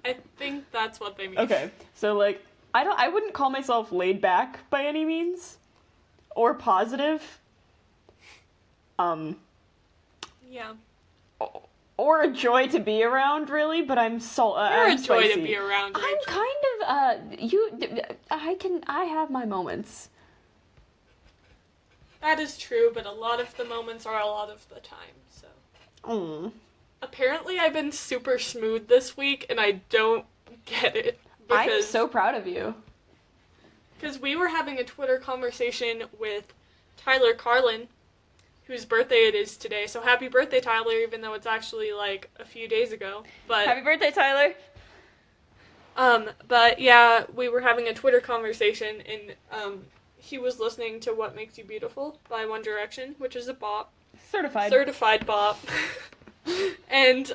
I think that's what they mean. Okay, so, like, I wouldn't call myself laid back by any means. Or positive. Yeah. Or a joy to be around, really, but I'm You're I'm a joy spicy. to be around, Rachel. I'm kind of, I have my moments. That is true, but a lot of the moments are a lot of the time, so. Apparently I've been super smooth this week, and I don't get it. I'm so proud of you. Because we were having a Twitter conversation with Tyler Carlin, whose birthday it is today. So happy birthday, Tyler, even though it's actually like a few days ago. But happy birthday, Tyler. But yeah, we were having a Twitter conversation, and he was listening to What Makes You Beautiful by One Direction, which is a bop. Certified bop. And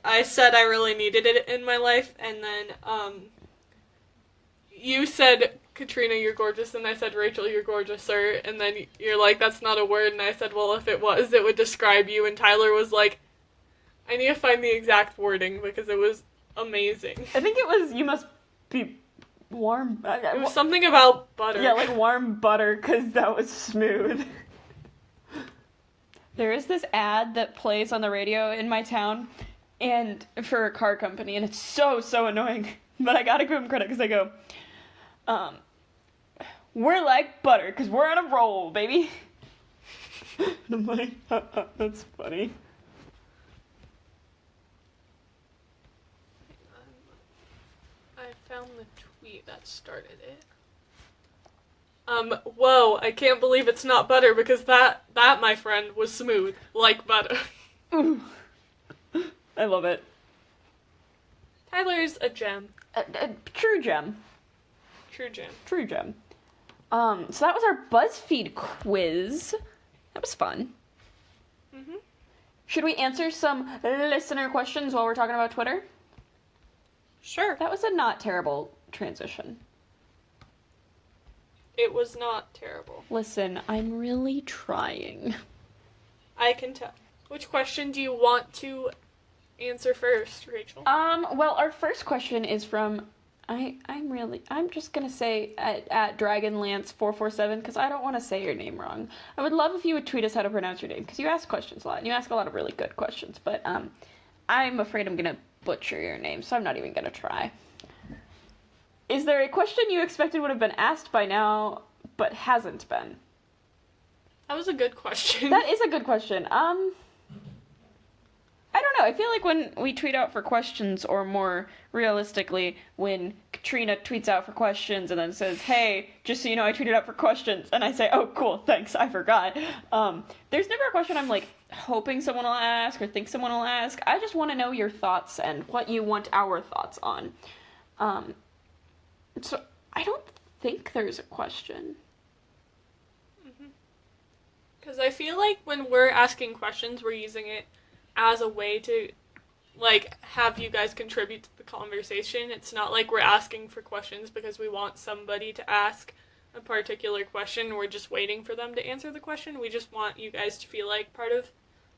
I said I really needed it in my life, and then you said, Katrina, you're gorgeous, and I said, Rachel, you're gorgeous, sir, and then you're like, that's not a word, and I said, well, if it was, it would describe you, and Tyler was like, I need to find the exact wording, because it was amazing. I think it was, you must be warm. It was something about butter. Yeah, like warm butter, because that was smooth. There is this ad that plays on the radio in my town, and for a car company, and it's so annoying, but I gotta give them credit, because they go, we're like butter, because we're on a roll, baby. And I'm like, that's funny. I found the tweet that started it. Whoa, I can't believe it's not butter, because that, my friend, was smooth, like butter. Ooh. I love it. Tyler's a gem. A true gem. True gem. True gem. So that was our BuzzFeed quiz. That was fun. Mm-hmm. Should we answer some listener questions while we're talking about Twitter? Sure. That was a not terrible transition. It was not terrible. Listen, I'm really trying. I can tell. Which question do you want to answer first, Rachel? Well, our first question is from, I'm just gonna say at Dragonlance447, because I don't want to say your name wrong. I would love if you would tweet us how to pronounce your name, because you ask questions a lot, and you ask a lot of really good questions, but, I'm afraid I'm gonna butcher your name, so I'm not even gonna try. Is there a question you expected would have been asked by now, but hasn't been? That was a good question. That is a good question. I don't know. I feel like when we tweet out for questions, or more realistically, when Katrina tweets out for questions and then says, hey, just so you know, I tweeted out for questions, and I say, oh, cool, thanks, I forgot. There's never a question I'm, like, hoping someone will ask or think someone will ask. I just want to know your thoughts and what you want our thoughts on. So, I don't think there's a question. Because I feel like when we're asking questions, we're using it as a way to, like, have you guys contribute to the conversation. It's not like we're asking for questions because we want somebody to ask a particular question. We're just waiting for them to answer the question. We just want you guys to feel like part of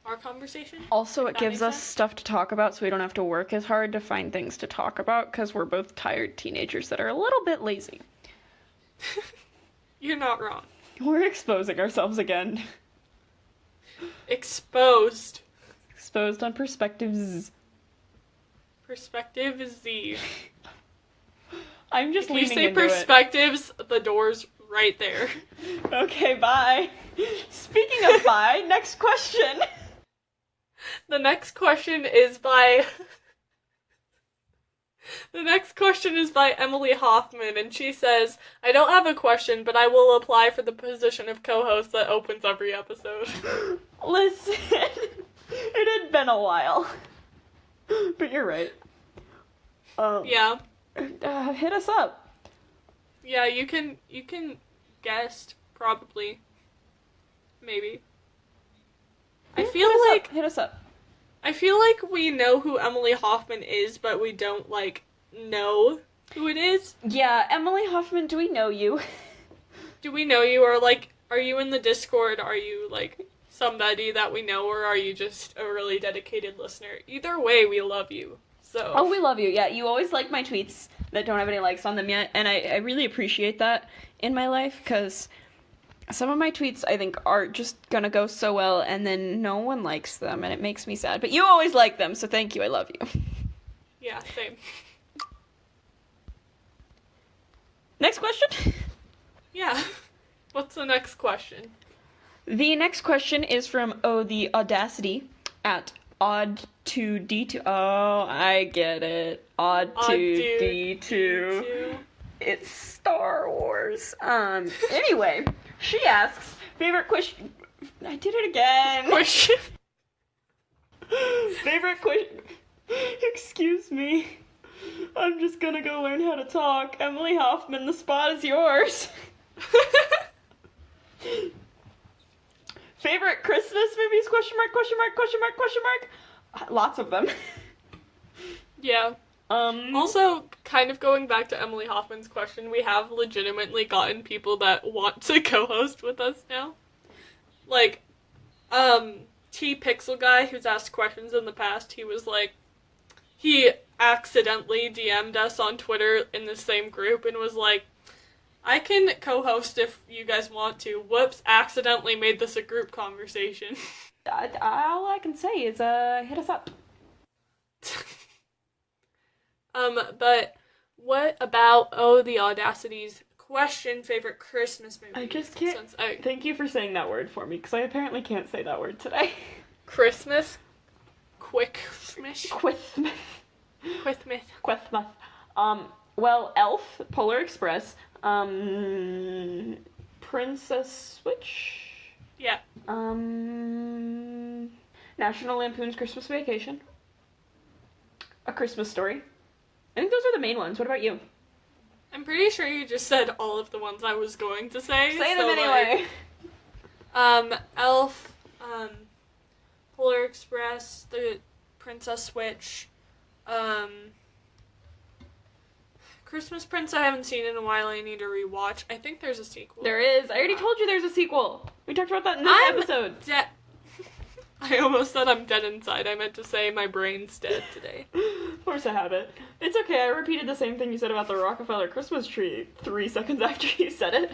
our conversation. Also, it gives us stuff to talk about, so we don't have to work as hard to find things to talk about, because we're both tired teenagers that are a little bit lazy. You're not wrong. We're exposing ourselves again. Exposed. Exposed on perspectives. Perspective Z. I'm just If you leaning say into it. perspectives, the door's right there. Okay, bye. Speaking of bye, next question. The next question is by Emily Hoffman, and she says, I don't have a question, but I will apply for the position of co-host that opens every episode. Listen, it had been a while. But you're right. Yeah. Hit us up. Yeah, you can guest, probably. Maybe. I feel like hit us up. I feel like we know who Emily Hoffman is, but we don't, like, know who it is. Yeah, Emily Hoffman, do we know you? Do we know you, or, like, are you in the Discord? Are you, like, somebody that we know, or are you just a really dedicated listener? Either way, we love you. So. Oh, we love you. Yeah, you always like my tweets that don't have any likes on them yet, and I really appreciate that in my life, because some of my tweets, I think, are just gonna go so well, and then no one likes them, and it makes me sad. But you always like them, so thank you. I love you. Yeah, same. Next question? Yeah. What's the next question? The next question is from the Audacity at odd2d2. Oh, I get it. Odd2d2. It's Star Wars. Anyway, she asks, favorite question... I did it again. Question. Favorite question... Excuse me. I'm just gonna go learn how to talk. Emily Hoffman, the spot is yours. Favorite Christmas movies? Question mark, question mark, question mark, question mark. Lots of them. Yeah. Also, kind of going back to Emily Hoffman's question, we have legitimately gotten people that want to co-host with us now. Like, T-Pixel guy who's asked questions in the past, he was like, he accidentally DM'd us on Twitter in the same group and was like, I can co-host if you guys want to. Whoops, accidentally made this a group conversation. All I can say is, hit us up. But what about, the Audacity's question, favorite Christmas movie? I just can't. Thank you for saying that word for me, because I apparently can't say that word today. Christmas? Quickmas? Quithmas. Quithmas. Quithmas. Well, Elf, Polar Express, Princess Switch? Yeah. National Lampoon's Christmas Vacation. A Christmas Story. I think those are the main ones. What about you? I'm pretty sure you just said all of the ones I was going to say. Say them anyway. Elf, Polar Express, the Princess Switch, Christmas Prince I haven't seen in a while, I need to rewatch. I think there's a sequel. There is. I already told you there's a sequel. We talked about that in this episode. I almost said I'm dead inside. I meant to say my brain's dead today. Force a habit. It's okay, I repeated the same thing you said about the Rockefeller Christmas tree 3 seconds after you said it.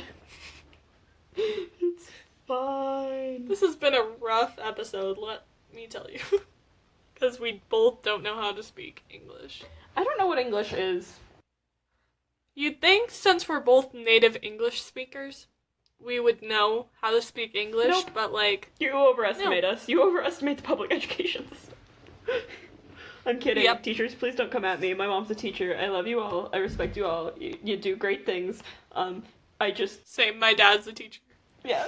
It's fine. This has been a rough episode, let me tell you. Because we both don't know how to speak English. I don't know what English is. You'd think, since we're both native English speakers, we would know how to speak English, nope. But, like... You overestimate us. You overestimate the public education system. I'm kidding. Yep. Teachers, please don't come at me. My mom's a teacher. I love you all. I respect you all. You do great things. I just... Same, my dad's a teacher. Yeah.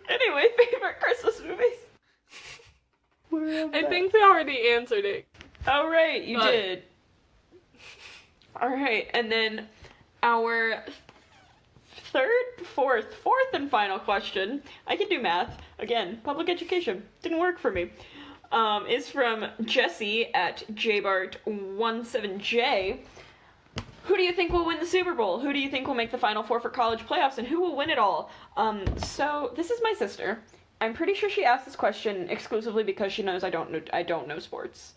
Anyway, favorite Christmas movies? I think we already answered it. Oh, right, you did. Alright, and then our fourth and final question, I can do math, again, public education, didn't work for me, is from Jesse at jbart17j. Who do you think will win the Super Bowl? Who do you think will make the Final Four for college playoffs, and who will win it all? So, this is my sister. I'm pretty sure she asked this question exclusively because she knows I don't know sports.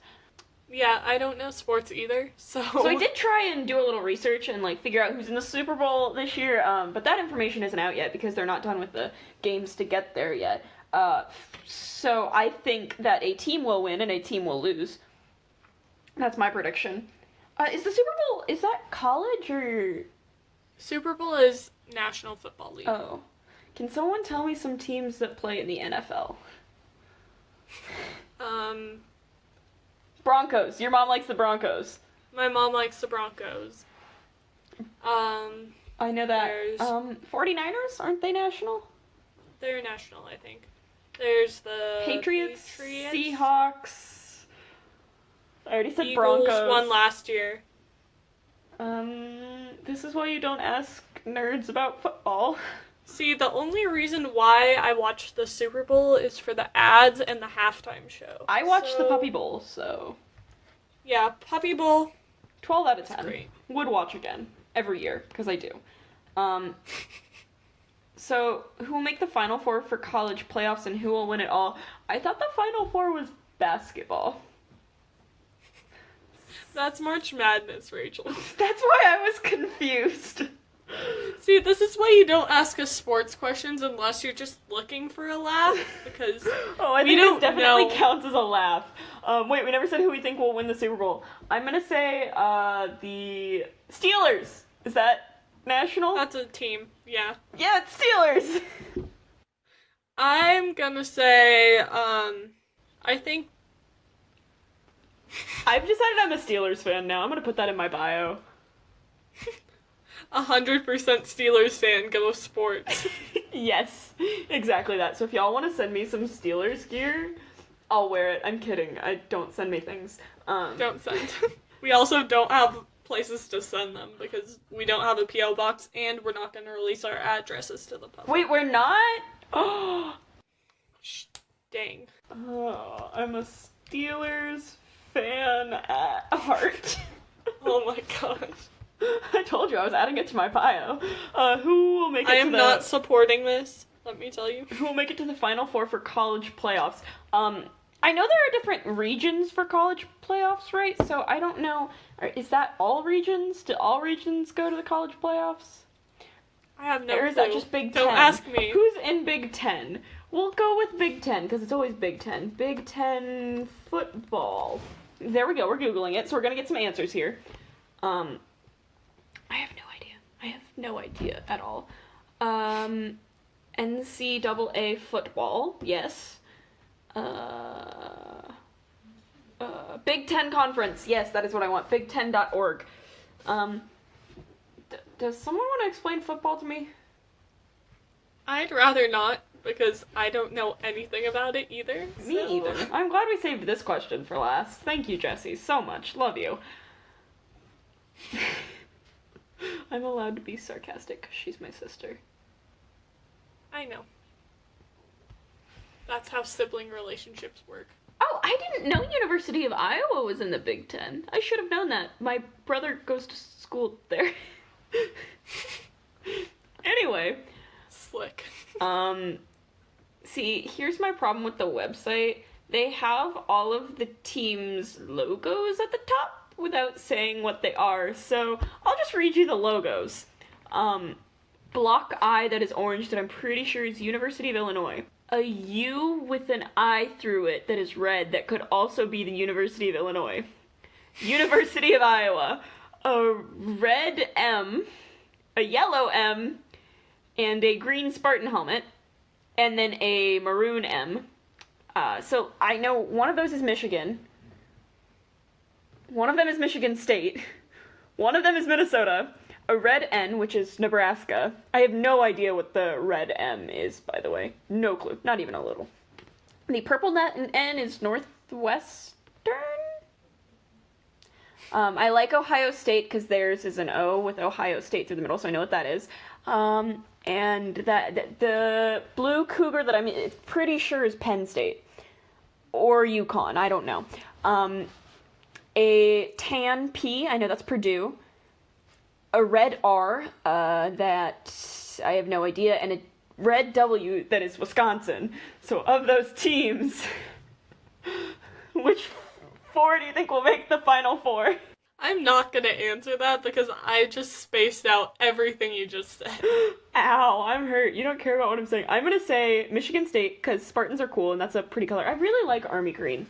Yeah, I don't know sports either, so I did try and do a little research and, like, figure out who's in the Super Bowl this year, but that information isn't out yet because they're not done with the games to get there yet. So I think that a team will win and a team will lose. That's my prediction. Is the Super Bowl, is that college or... Super Bowl is National Football League. Oh. Can someone tell me some teams that play in the NFL? Broncos. Your mom likes the Broncos. My mom likes the Broncos. I know that. 49ers, aren't they national? They're national, I think. There's the Patriots. Seahawks. I already said Eagles Broncos. won last year. This is why you don't ask nerds about football. See, the only reason why I watched the Super Bowl is for the ads and the halftime show. I watched the Puppy Bowl, so... Yeah, Puppy Bowl. 12 out of 10. Great. Would watch again. Every year, because I do. So, who will make the Final Four for college playoffs and who will win it all? I thought the Final Four was basketball. That's March Madness, Rachel. That's why I was confused. See, this is why you don't ask us sports questions unless you're just looking for a laugh, because I think this definitely counts as a laugh. Wait, we never said who we think will win the Super Bowl. I'm gonna say, the Steelers. Is that national? That's a team, yeah. Yeah, it's Steelers! I'm gonna say, I think... I've decided I'm a Steelers fan now. I'm gonna put that in my bio. 100% Steelers fan, go sports. Yes, exactly that. So if y'all want to send me some Steelers gear, I'll wear it. I'm kidding. Don't send me things. Don't send. We also don't have places to send them because we don't have a P.O. box and we're not going to release our addresses to the public. Wait, we're not? Oh, dang. Oh, I'm a Steelers fan at heart. Oh my gosh. I told you I was adding it to my bio. Who will make it I am not supporting this, let me tell you. Who will make it to the Final Four for college playoffs? I know there are different regions for college playoffs, right? So I don't know. Is that all regions? Do all regions go to the college playoffs? I have no clue. Or is that just Big Ten? Don't ask me. Who's in Big Ten? We'll go with Big Ten, because it's always Big Ten. Big Ten football. There we go, we're Googling it, so we're going to get some answers here. I have no idea. I have no idea at all. NCAA football, yes. Big Ten Conference, yes, that is what I want. Big10.org. Does someone want to explain football to me? I'd rather not, because I don't know anything about it either. Me either. I'm glad we saved this question for last. Thank you, Jessie, so much. Love you. I'm allowed to be sarcastic because she's my sister. I know. That's how sibling relationships work. Oh, I didn't know University of Iowa was in the Big Ten. I should have known that. My brother goes to school there. Anyway. Slick. See, here's my problem with the website. They have all of the teams' logos at the top without saying what they are, so I'll just read you the logos. Block I that is orange that I'm pretty sure is University of Illinois. A U with an I through it that is red that could also be the University of Illinois. University of Iowa. A red M, a yellow M, and a green Spartan helmet, and then a maroon M. So I know one of those is Michigan. One of them is Michigan State. One of them is Minnesota. A red N, which is Nebraska. I have no idea what the red M is, by the way. No clue. Not even a little. The purple N is Northwestern? I like Ohio State because theirs is an O with Ohio State through the middle, so I know what that is. And the blue cougar that I'm pretty sure is Penn State. Or UConn, I don't know. A tan P, I know that's Purdue. A red R, that I have no idea. And a red W, that is Wisconsin. So of those teams, which four do you think will make the Final Four? I'm not gonna answer that because I just spaced out everything you just said. Ow, I'm hurt. You don't care about what I'm saying. I'm gonna say Michigan State because Spartans are cool and that's a pretty color. I really like Army Green.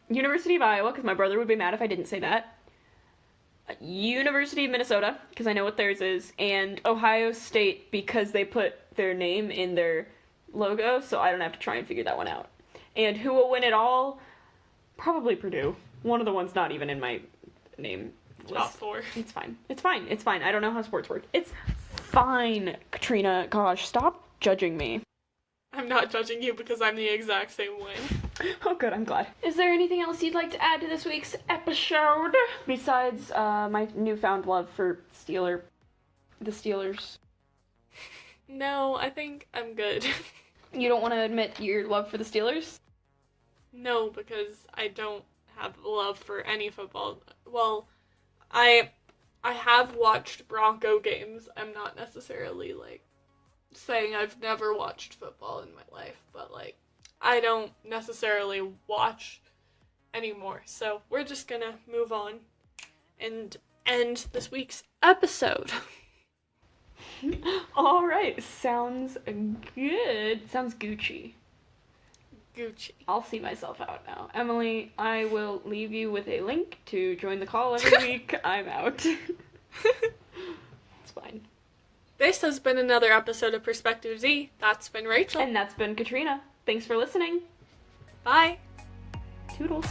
University of Iowa because my brother would be mad if I didn't say that. University of Minnesota, because I know what theirs is, and Ohio State, because they put their name in their logo, so I don't have to try and figure that one out. And who will win it all? Probably Purdue. One of the ones not even in my name list. Top 4. It's fine. It's fine. It's fine. I don't know how sports work. It's fine, Katrina. Gosh, stop judging me. I'm not judging you because I'm the exact same way. Oh, good. I'm glad. Is there anything else you'd like to add to this week's episode besides my newfound love for the Steelers? No, I think I'm good. You don't want to admit your love for the Steelers? No, because I don't have love for any football. Well, I have watched Bronco games. I'm not necessarily, like, saying I've never watched football in my life, but, like, I don't necessarily watch anymore. So we're just gonna move on and end this week's episode. All right. Sounds good. Sounds Gucci. Gucci. I'll see myself out now. Emily, I will leave you with a link to join the call every week. I'm out. It's fine. This has been another episode of Perspective Z. That's been Rachel. And that's been Katrina. Thanks for listening. Bye. Toodles.